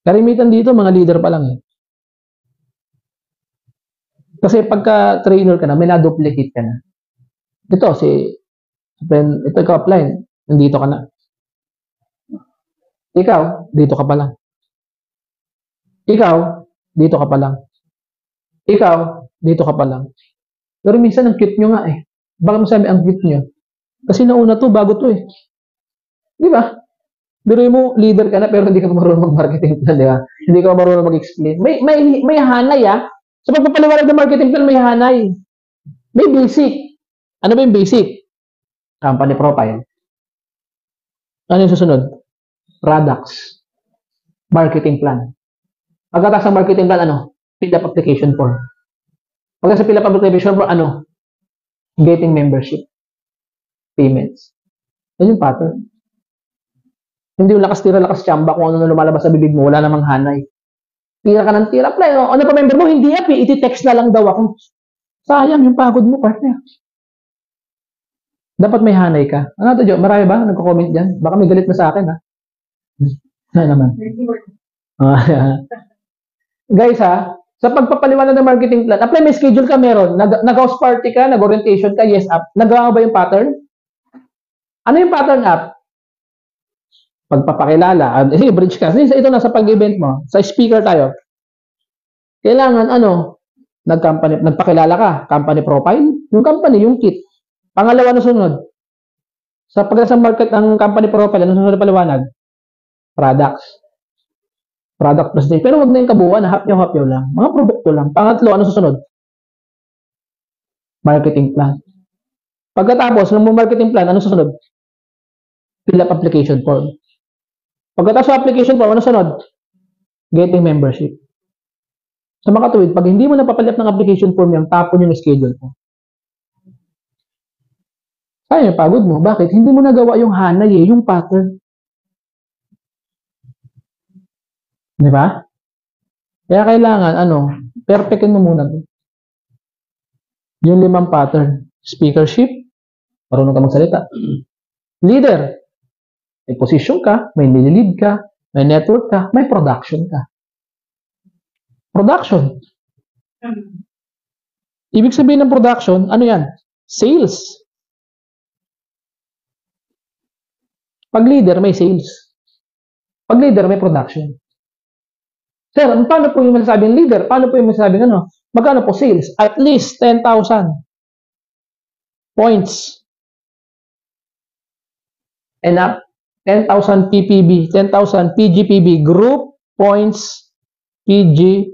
Karimitan dito, mga leader pa lang eh. Kasi pagka trainer ka na, may na-duplicate ka na. Ito, ikaw apply, nandito ka na. Ikaw, dito ka pa lang. Ikaw, dito ka pa lang. Ikaw, dito ka pa lang. Pero minsan, ang cute nyo nga eh. Baka masabi ang cute nyo. Kasi nauna to, bago to eh. Di ba? Pero mo, leader ka na, pero hindi ka marunong mag-marketing plan, di ba? Hindi ka marunong mag-explain. May hanay ah. Sa pagpapaliwanag ng marketing plan, may hanay. May basic. Ano ba yung basic? Company profile. Ano yung susunod? Products. Marketing plan. Pagkatapos ng marketing plan, ano? Fill up application form. Pagka sa fill up application form, ano? Getting membership. Payments. Yan yung pattern. Hindi yung lakas tira, lakas tsamba kung ano na lumalabas sa bibig mo, wala namang hanay. Tira ka ng tira, apply. Ano pa member mo? Hindi happy, iti-text na lang daw ako. Sayang yung pagod mo, partner. Dapat may hanay ka. Ano ito, Jo? Marami ba? Nagko-comment dyan? Baka may galit na sa akin, ha? Ano naman? Guys, ha? Sa pagpapaliwanag ng marketing plan, apply, may schedule ka, meron. Nag-house party ka, nag-orientation ka, yes, up. Nagawa ba yung pattern? Ano yung pattern up? Pagpapakilala. Bridge ka. Ito na sa pag-event mo. Sa speaker tayo. Kailangan, nagpakilala ka. Company profile. Yung company, yung kit. Pangalawa na sunod. Sa pagkasang market ng company profile, ano sunod na paliwanag? Products. Product presentation. Pero wag na yung kabuuan, hapyaw-hapyaw lang. Mga produkto lang. Pangatlo, ano susunod? Marketing plan. Pagkatapos ng marketing plan, ano susunod? Fill up application form. Pagkatapos sa application form, ano sunod? Getting membership. Sa mga tuwid, pag hindi mo napapalit ng application form yung tapon yung schedule mo. Sayang yung pagod mo. Bakit? Hindi mo nagawa yung hanay eh, yung pattern. Di ba? Kaya kailangan, perfectin mo muna. Yung 5 pattern. Speakership, marunong ka magsalita. Leader, may position ka, may nililid ka, may network ka, may production ka. Production. Ibig sabihin ng production, ano yan? Sales. Pag leader, may sales. Pag leader, may production. Sir, paano po yung masasabing leader? Paano po yung masasabing magkano po sales? At least 10,000 points. And up, 10,000 PPB, 10,000 PGPB, group points, PG,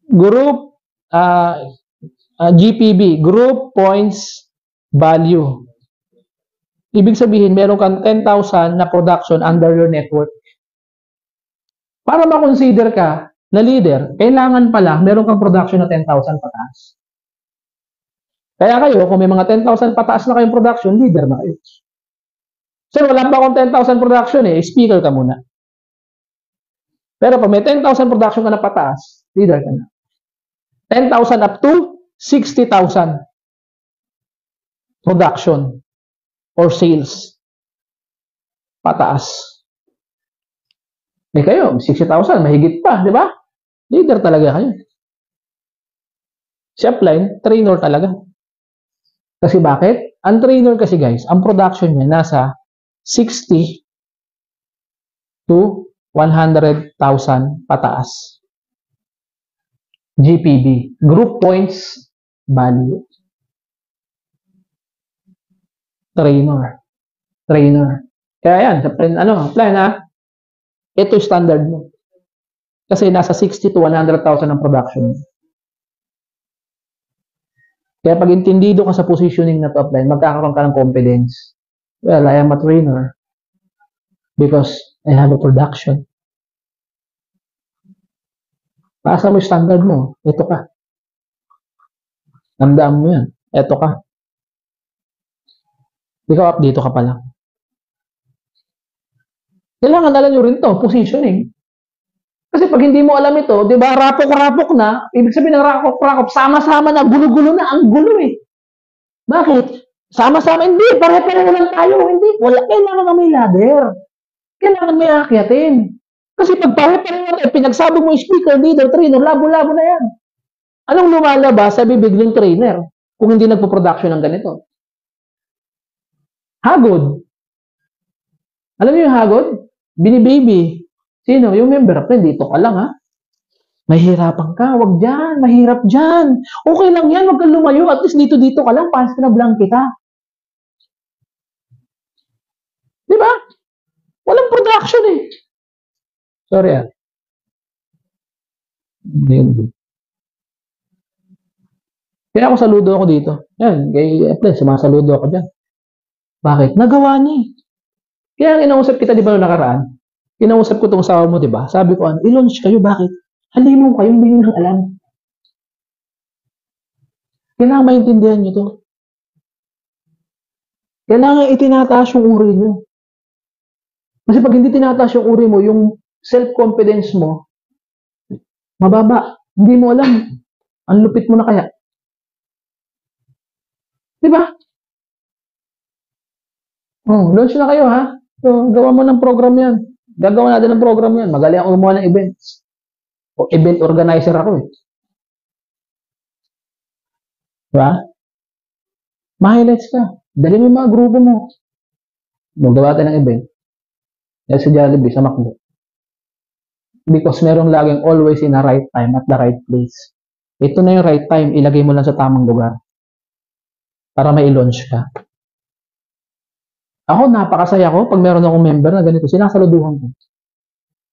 group GPB, group points value. Ibig sabihin, meron kang 10,000 na production under your network. Para ma-consider ka na leader, kailangan pala meron kang production na 10,000 pataas. Kaya kayo, kung may mga 10,000 pataas na kayong production, leader na kayo. Sir, wala pa akong 10,000 production speaker ka muna. Pero pag may 10,000 production ka na pataas, leader ka na. 10,000 up to 60,000 production or sales. Pataas. Kayo, 60,000, mahigit pa, di ba? Leader talaga kayo. Si upline, trainer talaga. Kasi bakit? Ang trainer kasi guys, ang production niya nasa 60 to 100,000 pataas. GPB, Group Points Value. Trainer. Kaya yan, plan ha, ito yung standard mo. Kasi nasa 60 to 100,000 ang production. Kaya pag intindido ka sa positioning na to apply, magkakaroon ka ng confidence. Well, I am a trainer because I have a production. Paasa mo yung standard mo, ito ka. Tandaan mo yan, ito ka. Ikaw up dito ka pa lang. Kailangan alam nyo rin to, positioning. Kasi pag hindi mo alam ito, di ba, rapok-rapok na, ibig sabihin ng rapok-rapok, sama-sama na, gulo-gulo na, ang gulo Bakit? Sama-sama, hindi, pare-pareho lang tayo, hindi, wala, kailangan na may ladder. Kailangan may akyatin. Kasi pag pare-pareho na, pinagsabog mo yung speaker, leader, trainer, labo-labo na yan. Anong lumalabas sa bibig ng trainer kung hindi nagpo-production ng ganito? Hagod. Alam niyo yung hagod? Binibaby. Sino? Yung member friend, dito ka lang ha. Mahirapan ka, wag dyan, mahirap dyan. Okay lang yan, wag kang lumayo, at least dito ka lang, pass ka na blank kita. Di ba? Walang production Sorry Kaya ako saludo ako dito. Yan, kay Apple, sumasaludo ako dyan. Bakit? Nagawa niya Kaya ang inausap kita, di ba, noong nakaraan? Kinausap ko itong asawa mo, di ba? Sabi ko, i-launch kayo, bakit? Halimong kayo, hindi nyo alam. Kailangan maintindihan nyo to. Kailangan itinataas yung uri nyo. Kasi pag hindi tinataas yung uri mo, yung self-confidence mo, mababa. Hindi mo alam. Ang lupit mo na kaya. Di ba? Launch na kayo, ha? So, gawa mo ng program yan. Gagawa natin ng program yan. Magaling ako gumawa ng events. O event organizer ako Diba? Ma-highlights ka. Dali mo yung mga grupo mo. Magawa tayo ng event. Yan sa Jollibee, sa McDo. Because merong laging always in the right time at the right place. Ito na yung right time. Ilagay mo lang sa tamang lugar. Para may launch ka. Ako, napakasaya ko pag meron akong member na ganito. Sinasaluduhan ko.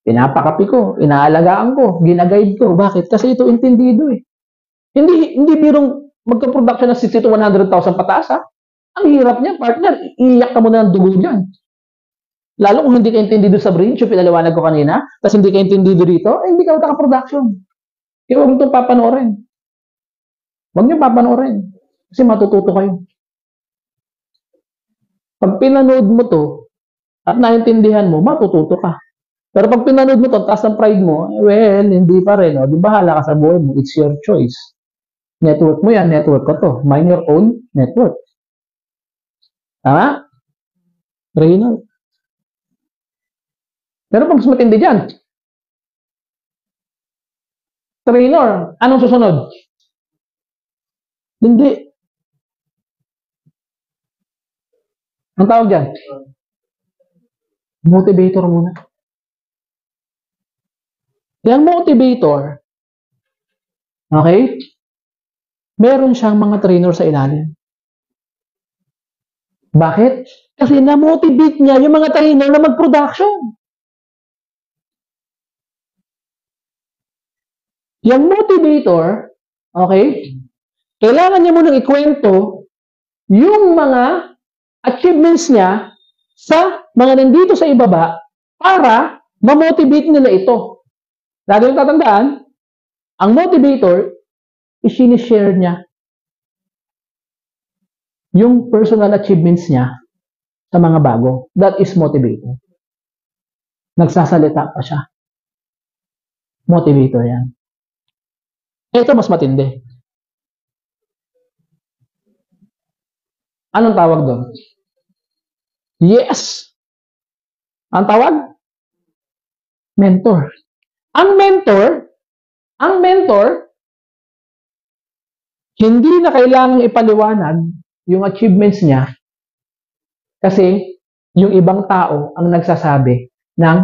Pinapakapi ko, inaalagaan ko, ginaguide ko. Bakit? Kasi ito intindido Hindi birong magka-production ng 60 to 100,000 pataas Ang hirap niya, partner. Iiyak ka muna ng dugo dyan. Lalo kung hindi ka intindido sa brain, yung pinaliwanag ko kanina, tapos hindi ka intindido dito, hindi ka magka-production. Kaya huwag mo itong papanoorin. Huwag niyo papanoorin. Kasi matututo kayo. Pag pinanood mo to, at naintindihan mo, matututo ka. Pero pag pinanood mo to, taas ng pride mo, well, hindi pa rin. Di bahala ka sa buhay mo. It's your choice. Network mo yan, network ko to. Mind your own network. Tama? Trainer. Pero pag mas matindi dyan, trainer, anong susunod? Hindi. Ang tawag dyan? Motivator muna. Yung motivator, okay? Meron siyang mga trainer sa ilalim. Bakit? Kasi na-motivate niya yung mga trainer na mag-production. Yung motivator, okay? Kailangan niya munang ikwento yung mga achievements niya sa mga nandito sa ibaba para ma-motivate nila ito. Lagi yung tatandaan, ang motivator, isinishare niya. yung personal achievements niya sa mga bago. That is motivator. Nagsasalita pa siya. Motivator yan. Ito mas matindi. Anong tawag doon? Yes. Ang tawag? Mentor. Ang mentor, hindi na kailangang ipaliwanag yung achievements niya kasi yung ibang tao ang nagsasabi ng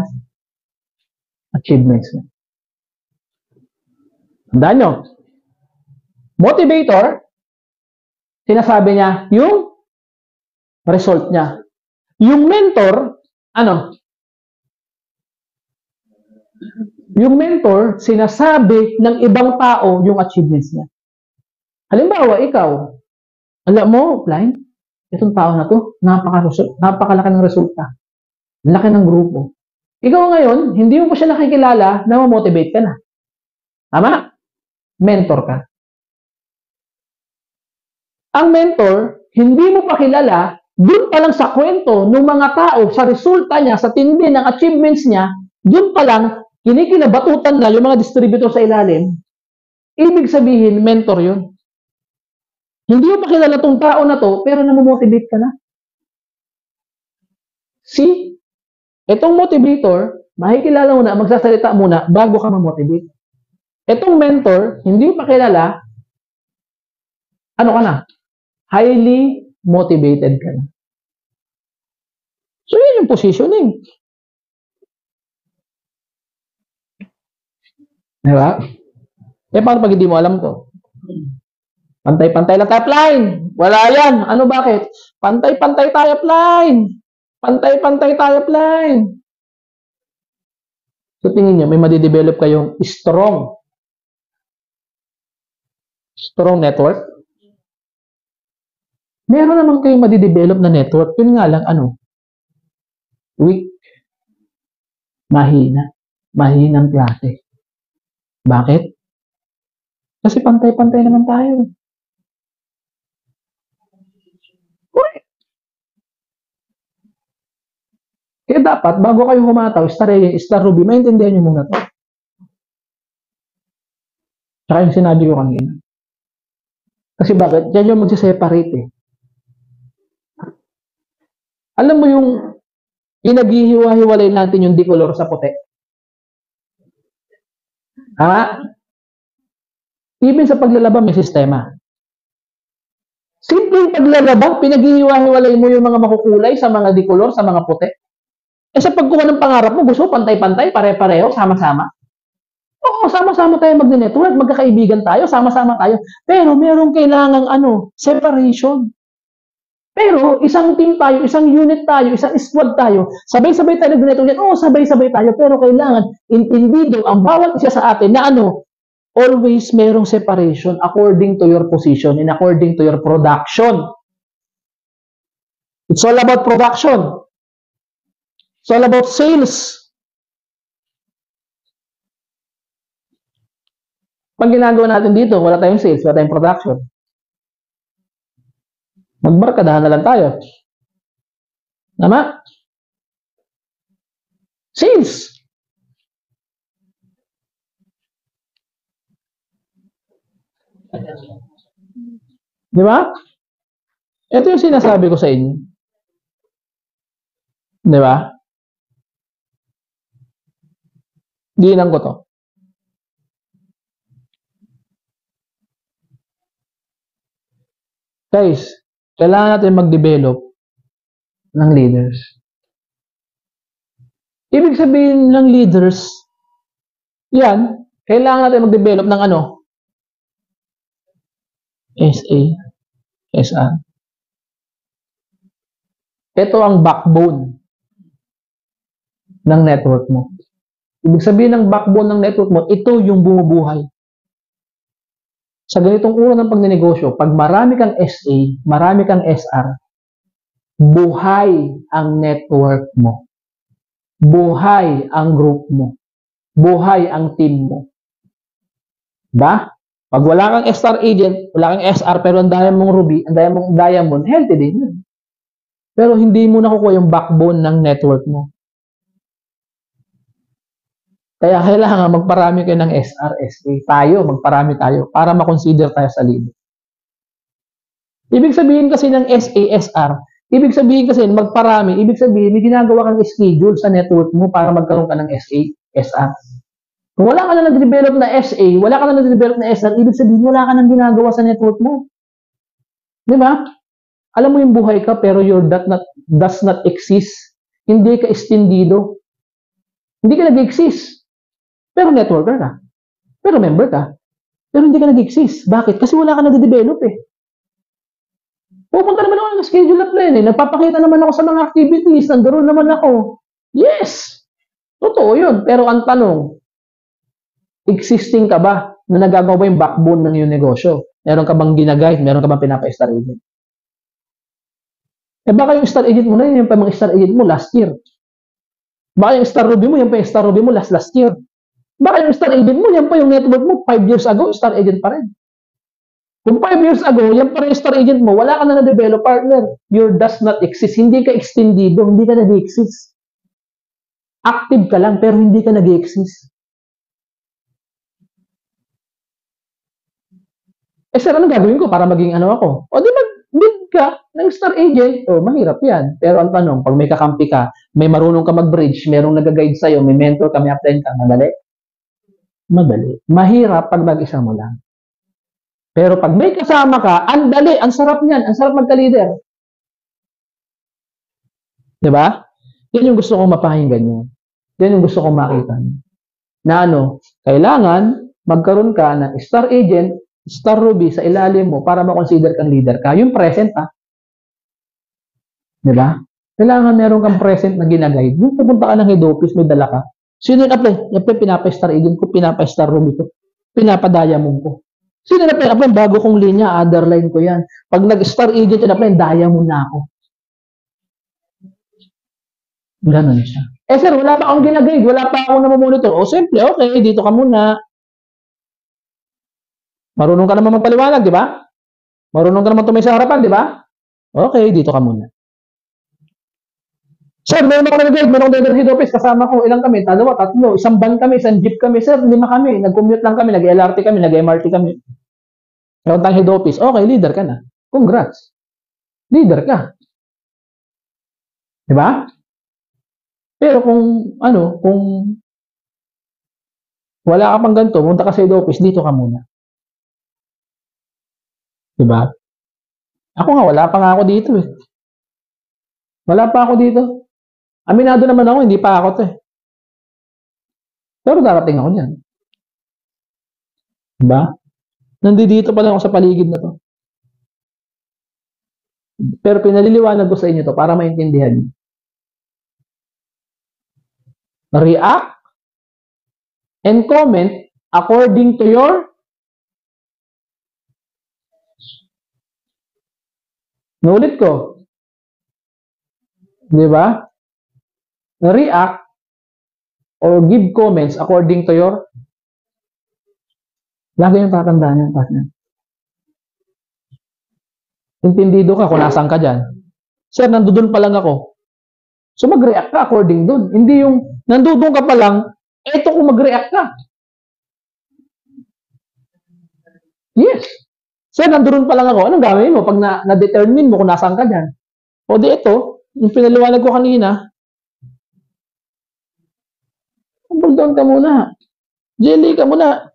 achievements niya. Tandaan nyo, motivator, sinasabi niya yung result niya. Yung mentor, ano? Yung mentor, sinasabi ng ibang tao yung achievements niya. Halimbawa, ikaw, alam mo, Klein, itong tao na to, napakalaki ng resulta. Laki ng grupo. Ikaw ngayon, hindi mo pa siya nakikilala na ma-motivate ka na. Tama? Mentor ka. Ang mentor, hindi mo pa kilala, dun pa lang sa kwento ng mga tao, sa resulta niya, sa tindi ng achievements niya, dun pa lang, kinikilabatutan na yung mga distributor sa ilalim, ibig sabihin, mentor yun. Hindi mo pa kilala tong tao na to, pero namomotivate ka na. See? Itong motivator, makikilala mo na, magsasalita muna bago ka ma-motivate. Itong mentor, hindi mo pa kilala, ano ka na? Highly motivated ka na. So, yun yung positioning. Diba? Eh, paano pag hindi mo alam to? Pantay-pantay lang tayo, line. Wala yan. Ano, bakit? Pantay-pantay tayo, line. Pantay-pantay tayo, line. So, tingin nyo, may madidevelop kayong strong network. Meron naman kayong madidevelop na network. Yun nga lang, ano? Weak. Mahina. Mahinang klase. Bakit? Kasi pantay-pantay naman tayo. Kaya dapat, bago kayo humataw, Star Ruby, maintindihan nyo muna to. Tsaka yung sinabi ko kanina. Kasi bakit? Diyan yung magsiseparate eh. Alam mo yung pinaghihiwa-hiwalay natin yung decolor sa puti? Ha? Even sa paglalaba, may sistema. Simpleng paglalaba, pinaghihiwa-hiwalay mo yung mga makukulay sa mga decolor, sa mga puti. Eh sa pagkuha ng pangarap mo, gusto pantay-pantay, pare-pareho, sama-sama. Oo, sama-sama tayo mag-network, magkakaibigan tayo, sama-sama tayo. Pero merong kailangang separation. Pero isang team tayo, isang unit tayo, isang squad tayo, sabay-sabay tayo nag-network yan. Oo, sabay-sabay tayo, pero kailangan intindido ang bawat isa sa atin na always merong separation according to your position and according to your production. It's all about production. It's all about sales. Pag ginagawa natin dito, wala tayong sales, wala tayong production. Magbarkadahan na lang tayo. Tama? Sales. Di ba? Ito yung sinasabi ko sa inyo. Di ba? Diinan ko to. Guys, kailangan natin mag-develop ng leaders. Ibig sabihin ng leaders, yan, kailangan natin mag-develop ng SA, SR. Ito ang backbone ng network mo. Ibig sabihin ng backbone ng network mo, ito yung bumubuhay. Sa ganitong uro ng pagnenegosyo, pag marami kang SA, marami kang SR, buhay ang network mo. Buhay ang group mo. Buhay ang team mo. Ba? Pag wala kang star agent, wala kang SR, pero ang daya mong ruby, ang daya mong diamond, healthy din yun. Pero hindi mo nakukuha yung backbone ng network mo. Kaya kailangan magparami kayo ng SR, SA. Tayo, magparami tayo para makonsider tayo sa leader. Ibig sabihin kasi ng SA, SR, ibig sabihin kasi magparami, ibig sabihin may ginagawa kang schedule sa network mo para magkaroon ka ng SA, SR. Kung wala ka na nag-develop na SA, wala ka na nag-develop na SR, ibig sabihin wala ka nang ginagawa sa network mo. Di ba? Alam mo yung buhay ka pero your does not exist. Hindi ka extendido. Hindi ka nag-exist. Pero networker ka. Pero member ka. Pero hindi ka nag-exist. Bakit? Kasi wala ka nag-develop eh. Pupunta naman ako ng schedule na plan eh. Nagpapakita naman ako sa mga activities. Nandaroon naman ako. Yes! Totoo yun. Pero ang tanong, existing ka ba na nagagawa yung backbone ng iyong negosyo? Meron ka bang ginaguide? Meron ka bang pinapa-star agent? Eh baka yung star agent mo na yun, yung pa mga star agent mo last year. Baka yung star ruby mo, yung pa yung star ruby mo last year. Baka yung star agent mo, yan pa yung network mo 5 years ago, star agent pa rin. Kung 5 years ago, yan pa rin yung star agent mo, wala ka na na-develop partner. Your does not exist. Hindi ka extendido, hindi ka nag-exist. Active ka lang, pero hindi ka nag-exist. Eh sir, anong gagawin ko para maging ano ako? O di mag-build ka ng star agent. O, mahirap yan. Pero ang tanong, pag may kakampi ka, may marunong ka mag-bridge, merong nag-guide sa'yo, may mentor ka, may upline ka, madali? Madali. Mahirap pag mag-isa mo lang. Pero pag may kasama ka, ang dali, ang sarap niyan, ang sarap magka-leader. Diba? Yan yung gusto kong mapahinggan nyo. Yan yung gusto kong makita nyo. Na ano, kailangan magkaroon ka ng star agent, star ruby sa ilalim mo para ma-consider kang leader ka. Yung present diba? Kailangan meron kang present na ginaguide. Yung pupunta ka ng head office, may dala ka. Sino yung apply? Apply, pinapa-star agent ko, pinapa-star ruby ko, pinapa-diamond ko. Sino na apply? Bago kong linya, other line ko yan. Pag nag-star agent, apply, diamond na ako. Ganon siya. Eh sir, wala pa akong ginaguide, wala pa akong namomonitor. O simple, okay, dito ka muna. Marunong ka naman magpaliwanag, di ba? Marunong ka naman tumay sa harapan, di ba? Okay, dito ka muna. Sir, meron ako nag-guide, meron akong head office, kasama ko, ilang kami? Dalawa, tatlo, isang van kami, isang jeep kami, sir, 5 kami, nag-commute lang kami, nag-LRT kami, nag-MRT kami. Meron tayong head office, okay, leader ka na. Congrats. Leader ka. Di ba? Pero kung, kung wala ka pang ganito, punta ka sa head office, dito ka muna. Diba? Ako nga, wala pa nga ako dito eh. Wala pa ako dito. Aminado naman ako, hindi pa ako to eh. Pero darating ako dyan. Diba? Nandito pa lang ako sa paligid na to. Pero pinaliliwanag ko sa inyo to para maintindihan niyo. React and comment according to your nulit ko. Di ba? React or give comments according to your lagi yung tatandaan yung partner. Intindido ka kung nasan ka dyan. Sir, nandoon pa lang ako. So mag-react ka according doon. Hindi yung nandoon ka pa lang, eto kung mag-react ka. Yes. Sir, nandoon pa lang ako. Anong gawin mo pag na-determine mo kung nasaan ka dyan? O di ito, yung pinaliwanag ko kanina, down ka muna. Jelly ka muna.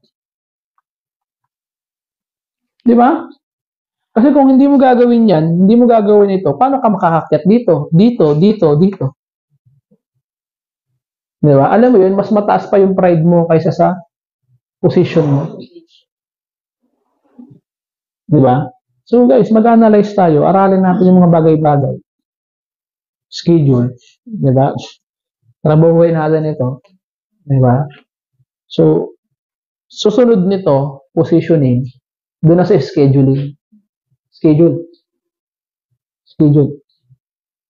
Di ba? Kasi kung hindi mo gagawin yan, hindi mo gagawin ito, paano ka makakakyat dito? Dito, dito, dito. Di ba? Alam mo yun, mas mataas pa yung pride mo kaysa sa position mo. Di ba? So guys, mag-analyze tayo. Aralin natin yung mga bagay-bagay. Schedule. Di ba? Trabahuin natin ito. Di ba? So, susunod nito, positioning, doon na sa scheduling. Schedule. Schedule.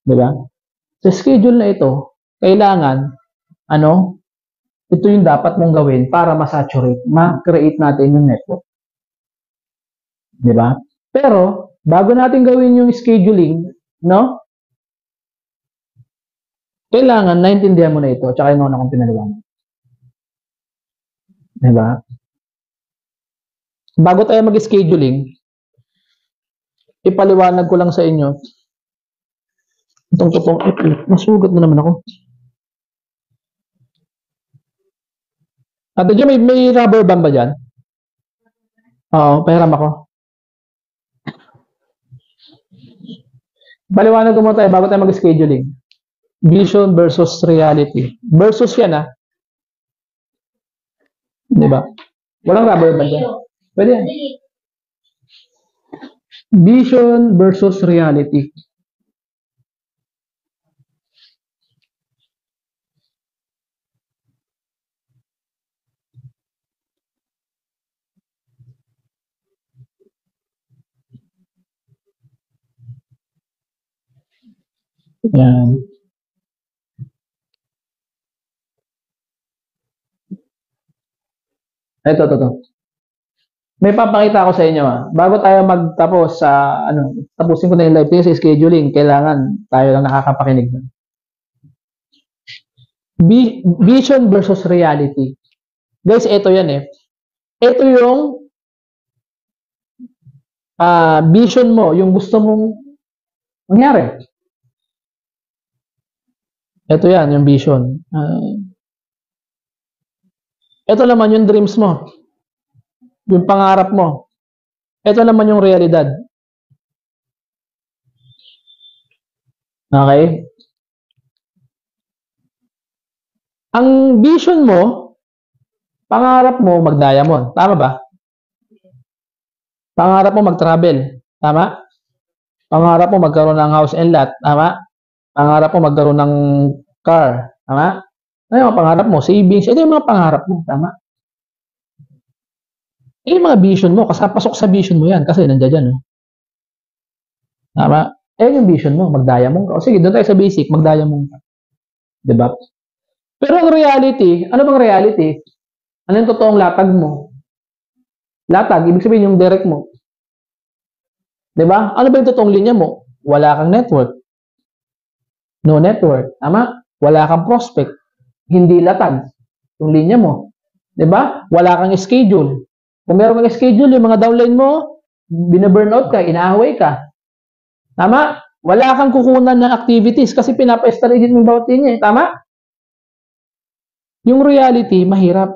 Di ba? Sa schedule na ito, kailangan, ito yung dapat mong gawin para ma-saturate, ma-create natin yung network. Di ba? Pero, bago natin gawin yung scheduling, no? Kailangan naintindihan mo na ito, tsaka yung una kong pinaliwanag. Di ba? Bago tayo mag-scheduling, ipaliwanag ko lang sa inyo. Itong masugat na naman ako. Ate Jo, may rubber band ba dyan? Oo, pahiram ako. Paliwanag ko muna tayo bago tayo mag-scheduling. Vision versus reality. Versus yan, ha? Di ba? Walang rubber band dyan. Pwede yan. Vision versus reality. Yan. Ito. May papakita ako sa inyo, ha. Bago tayo magtapos sa, tapusin ko na yung live sa scheduling, kailangan tayo lang nakakapakinig. Vision versus reality. Guys, ito yan eh. Ito yung vision mo, yung gusto mong mangyari. Ito yan, yung vision. Ito naman yung dreams mo. Yung pangarap mo. Ito naman yung realidad. Okay? Ang vision mo, pangarap mo mag-diamond. Tama ba? Pangarap mo mag-travel. Tama? Pangarap mo magkaroon ng house and lot. Tama? Pangarap mo magkaroon ng car. Tama? Ano yung pangarap mo? Savings. Ito yung mga pangarap mo. Tama? Ito yung mga vision mo. Kasi pasok sa vision mo yan. Kasi nandiyan dyan. Tama? Yung vision mo. Mag-diamond ka. O sige, doon tayo sa basic. Mag-diamond ka. Diba? Pero ang reality, ano bang reality? Ano yung totoong latag mo? Latag, ibig sabihin yung direct mo. Diba? Ano ba yung totoong linya mo? Wala kang network. No network. Tama? Wala kang prospect. Hindi latag yung linya mo. Diba? Wala kang schedule. Kung meron kang schedule, yung mga downline mo, binaburnout ka, inaaway ka. Tama? Wala kang kukunan ng activities kasi pinapa-strategize mo bawat linya. Tama? Yung reality, mahirap.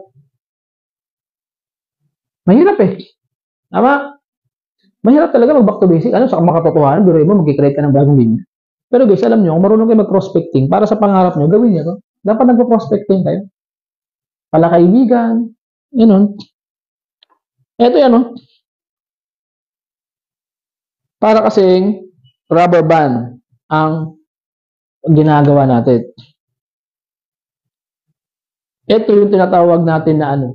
Mahirap eh. Tama? Mahirap talaga mag-back to basic. Ano, sa makatotohanan, biruin mo, mag-create ka ng bagong linya. Pero guys, alam nyo, kung marunong kayo mag-prospecting, para sa pangarap nyo, gawin nyo to. Dapat nag-prospecting kayo. Pala kaibigan. Ganun. Eto yan, no? Para kasing rubber band ang ginagawa natin. Ito yung tinatawag natin na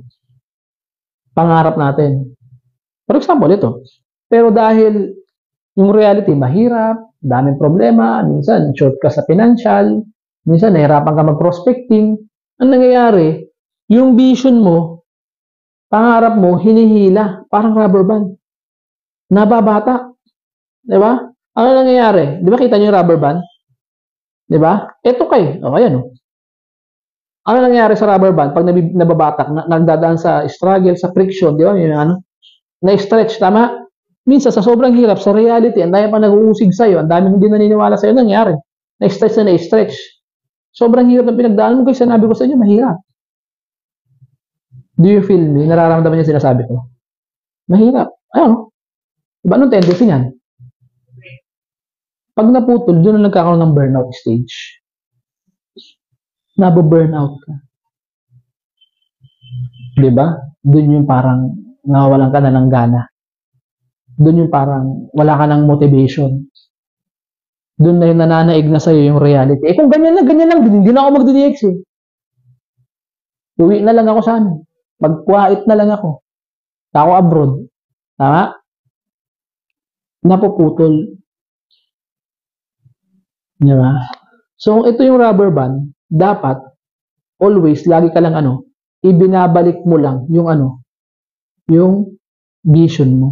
pangarap natin. For example, ito. Pero dahil yung reality mahirap, daming problema, minsan short ka sa financial, minsan nahirapan ka mag-prospecting, ang nangyayari, yung vision mo, pangarap mo, hinihila, parang rubber band. Nababata. Diba? Ano nangyayari? Diba kita nyo yung rubber band? Diba? Ito kayo. O, ayan o. Ano nangyayari sa rubber band pag nababatak, nagdadaan sa struggle, sa friction, di ba? Yung na-stretch, tama? Minsan, sa sobrang hirap, sa reality, ang dami pa nag-uusig sa'yo, ang dami hindi naniniwala sa'yo, nangyari. Na-stretch na na-stretch. Sobrang hirap ng pinagdaan mo, guys, sinabi ko sa inyo, mahirap. Do you feel me? Nararamdaman niya sinasabi ko? Mahirap. Ayun. Diba anong tendency niyan? Pag naputol, doon na nagkakaroon ng burnout stage. Nabo-burnout ka. Diba? Doon yung parang nawawalan ka na ng gana. Doon yung parang wala ka ng motivation. Doon na yung nananaig na sa'yo yung reality. Eh kung ganyan lang, hindi na ako mag-DX eh. Uwi na lang ako sa amin. Mag-quiet na lang ako. Ako abroad. Tama? Napuputol. Diba? So, ito yung rubber band. Dapat, always, lagi ka lang ibinabalik mo lang yung yung vision mo.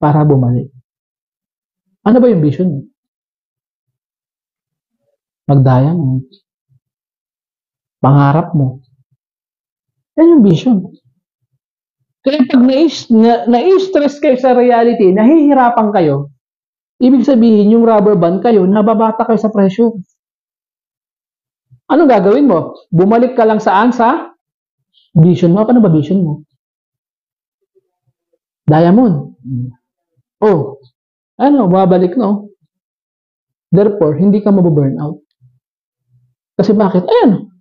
para bumalik. Ano ba yung vision mo? Magdaya mo. Pangarap mo. Yan yung vision. Kaya pag na-stress kayo sa reality, nahihirapan kayo, ibig sabihin yung rubber band kayo, nababata kayo sa pressure. Anong gagawin mo? Bumalik ka lang saan? Sa vision mo. Ano ba vision mo? Diamond. Oh, babalik no? Therefore, hindi ka mababurn out. Kasi bakit? Ayan.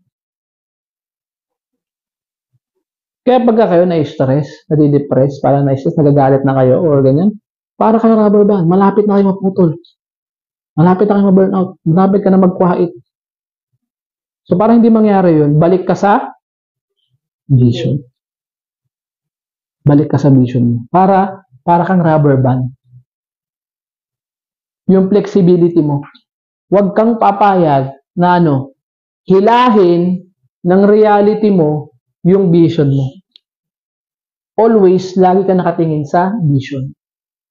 Kaya pagka kayo na-stress, nadidepress, parang na-stress, nagagalit na kayo, or ganyan, para kayo rubber band, malapit na kayo maputol. Malapit na kayo ma-burn out. Malapit ka na magkwahit. So, para hindi mangyari yun, balik ka sa vision. Balik ka sa vision mo. Para kang rubber band. Yung flexibility mo. Huwag kang papayag na hilahin ng reality mo yung vision mo. Always, lagi ka nakatingin sa vision.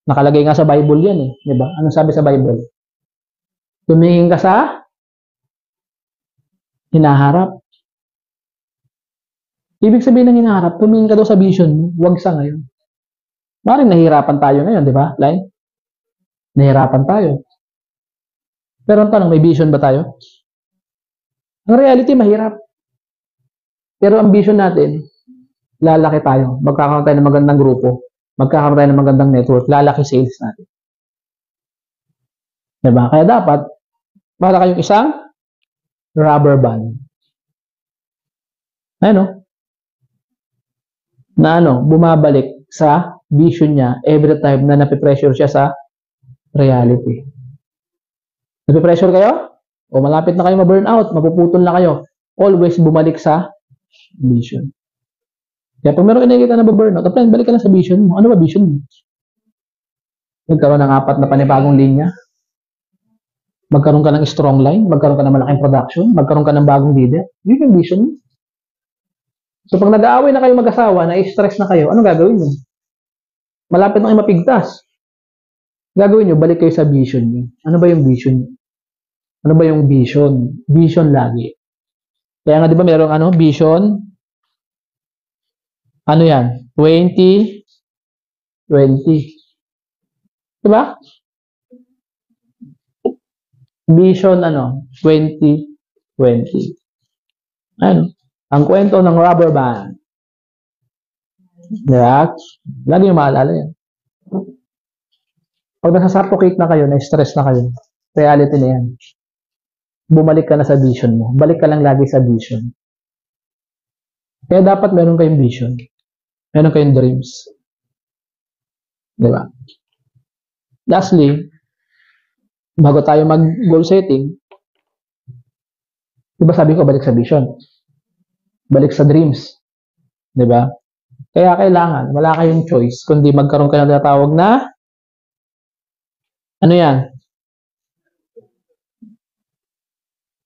Nakalagay nga sa Bible yan eh. Diba? Ano sabi sa Bible? Tumingin ka sa hinaharap. Ibig sabihin ng hinaharap, tumingin ka daw sa vision mo, huwag sa ngayon. Maring nahihirapan tayo ngayon, di ba? Line? Nahihirapan tayo. Pero ang tanong, may vision ba tayo? Ang reality, mahirap. Pero ang vision natin, lalaki tayo. Magkakaroon tayo ng magandang grupo. Magkakaroon tayo ng magandang network. Lalaki sales natin. Diba? Kaya dapat, para kayong isang rubber band. Bumabalik sa vision niya every time na napipressure siya sa reality. Napipressure kayo? O malapit na kayo ma-burn out, mapuputol na kayo. Always bumalik sa vision. Kaya pag meron ka nakikita na ba-burnout, balik ka lang sa vision mo. Ano ba vision mo? Magkaroon ng 4 na panibagong linya. Magkaroon ka ng strong line. Magkaroon ka ng malaking production. Magkaroon ka ng bagong leader. Yun yung vision mo. So pag nag-aaway na kayo mag-asawa, na-stress na kayo, anong gagawin nyo? Malapit na kayo mapigtas. Gagawin nyo, balik kayo sa vision nyo. Ano ba yung vision nyo? Ano ba yung vision? Vision lagi. Kaya nga, di ba, merong vision? Ano yan? 2020. Diba? Vision, 2020. Ang kwento ng rubber band. Diba? Lagi yung maalala yan. Pag nasa-suffocate na kayo, na-stress na kayo, reality na yan. Bumalik ka na sa vision mo. Balik ka lang lagi sa vision. Kaya dapat meron kayong vision. Meron kayong dreams. Diba? Lastly, bago tayo mag-goal setting, diba sabi ko, balik sa vision. Balik sa dreams. Diba? Kaya kailangan, wala kayong choice, kundi magkaroon kayo ng tinatawag na, ano yan?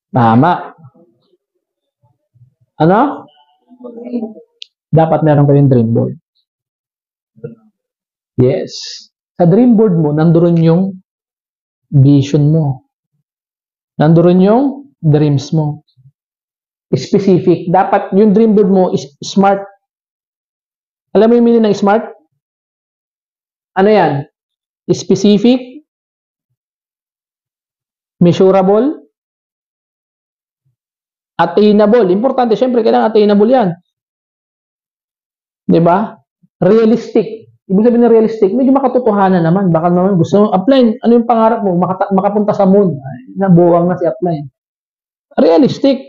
Tama. Ano? Dapat meron kayong dream board. Yes. Sa dream board mo, nandoon yung vision mo. Nandoon yung dreams mo. Specific. Dapat yung dream board mo is smart. Alam mo yung meaning ng smart? Ano yan? Specific, measurable, attainable. Importante, syempre, kailangan attainable yan. Diba? Realistic. Ibig sabihin na realistic, medyo makatotohanan naman. Baka naman gusto mo, apply, ano yung pangarap mo? Makapunta sa moon. Ay, nabuwang na si apply. Realistic.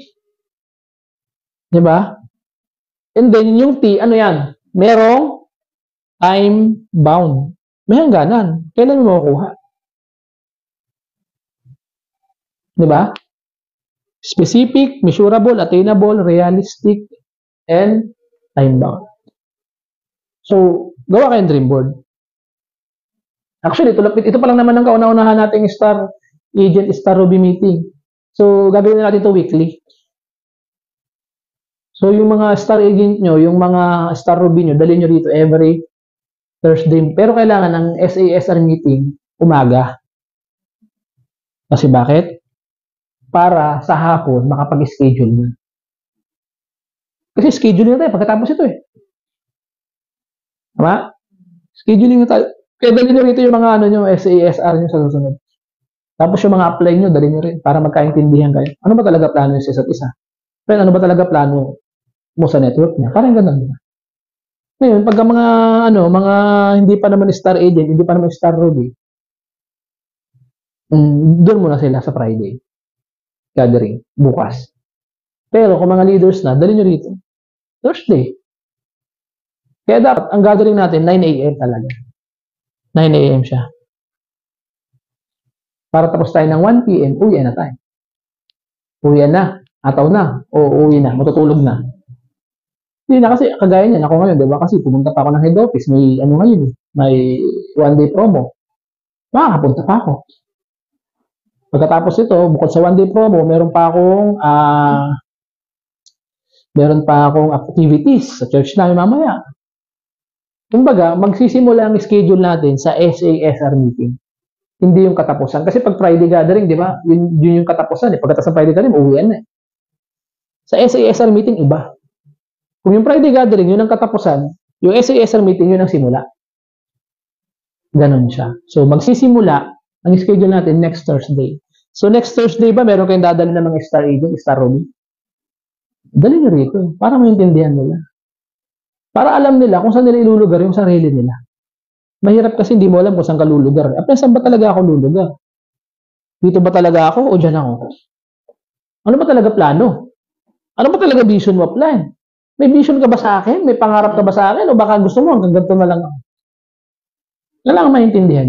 Diba? And then, yung T, ano yan? Merong time bound. May hangganan. Kailan mo makukuha? Diba? Specific, measurable, attainable, realistic, and time bound. So, gawa kayong dream board. Actually, ito pa lang naman ang kauna-unahan nating Star Agent, Star Ruby meeting. So, gagawin natin ito weekly. So, yung mga Star Agent nyo, yung mga Star Ruby nyo, dalhin nyo dito every Thursday. Pero kailangan ng SASR meeting umaga. Kasi bakit? Para sa hapon, makapag-schedule na. Kasi scheduling na tayo pagkatapos ito eh. Tama? Scheduling na tayo. Kaya dali nyo rito yung mga ano nyo, SASR nyo sa susunod. Tapos yung mga apply nyo, dali nyo rin para magkaintindihan kayo. Ano ba talaga plano nyo sa isa't isa? Pero ano ba talaga plano mo sa network niya? Parang ganun. Ngayon, pagka mga hindi pa naman star agent, hindi pa naman star Ruby, doon muna sila sa Friday. Gathering. Bukas. Pero kung mga leaders na, dali nyo rito. Thursday. Kaya dapat, ang gathering natin, 9 a.m. talaga. 9 a.m. siya. Para tapos tayo ng 1 p.m., uwi na tayo. Uwi na. Ataw na. O uwi na. Matutulog na. Hindi na kasi, kagaya niyan, ako ngayon, di ba? Kasi pumunta pa ako ng head office. May, ngayon, may 1-day promo. Makakapunta pa ako. Pagkatapos ito, bukod sa 1-day promo, meron pa akong activities sa church namin mamaya. Kumbaga, magsisimula ang schedule natin sa SASR meeting. Hindi yung katapusan. Kasi pag Friday gathering, di ba? Yun yung katapusan. Pagkatapos ng Friday gathering, uwian na. Sa SASR meeting, iba. Kung yung Friday gathering, yun ang katapusan, yung SASR meeting, yun ang simula. Ganon siya. So, magsisimula ang schedule natin next Thursday. So, next Thursday ba, meron kayong dadali ng mga star agent, star Ruby? Dali nyo rito, para maintindihan nila. Para alam nila kung saan nila ilulugar yung sarili nila. Mahirap kasi hindi mo alam kung saan ka lulugar. Saan ba talaga ako lulugar? Dito ba talaga ako o dyan ako? Ano ba talaga plano? Ano ba talaga vision mo, plan? May vision ka ba sa akin? May pangarap ka ba sa akin? O baka gusto mo hanggang ganito na lang ako? Kailangan maintindihan.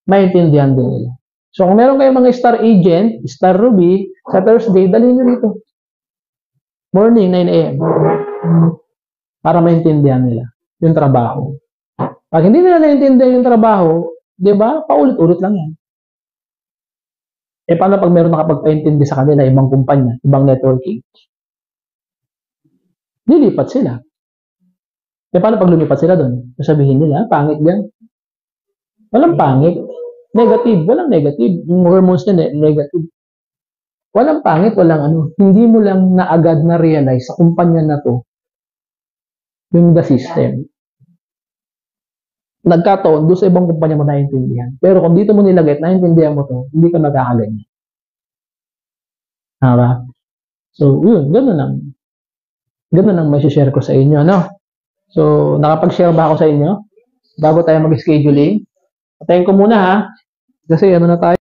Maintindihan din nila. So, kung meron kayong mga star agent, star Ruby, sa Thursday, dalhin nyo dito. Morning, 9 a.m. Para maintindihan nila yung trabaho. Pag hindi nila naintindihan yung trabaho, di ba, paulit-ulit lang yan. Paano pag meron nakapagpaintindi sa kanila, ibang kumpanya, ibang networking? Lilipat sila. Paano pag lumipat sila doon? Sasabihin nila, pangit yan. Walang pangit. Negative. Walang negative. Yung hormones niya, negative. Walang pangit, walang ano. Hindi mo lang na agad na realize sa kumpanya na to yung the system. Nagkataon, doon sa ibang kumpanya mo naiintindihan. Pero kung dito mo nilagay, naiintindihan mo to, hindi ka magkakaganyan. Diba? So, yun, gano'n lang. Gano'n lang may share ko sa inyo, no? So, nakapag-share ba ako sa inyo? Bago tayo mag-scheduling? Patayin ko muna, ha? Kasi ano na tayo.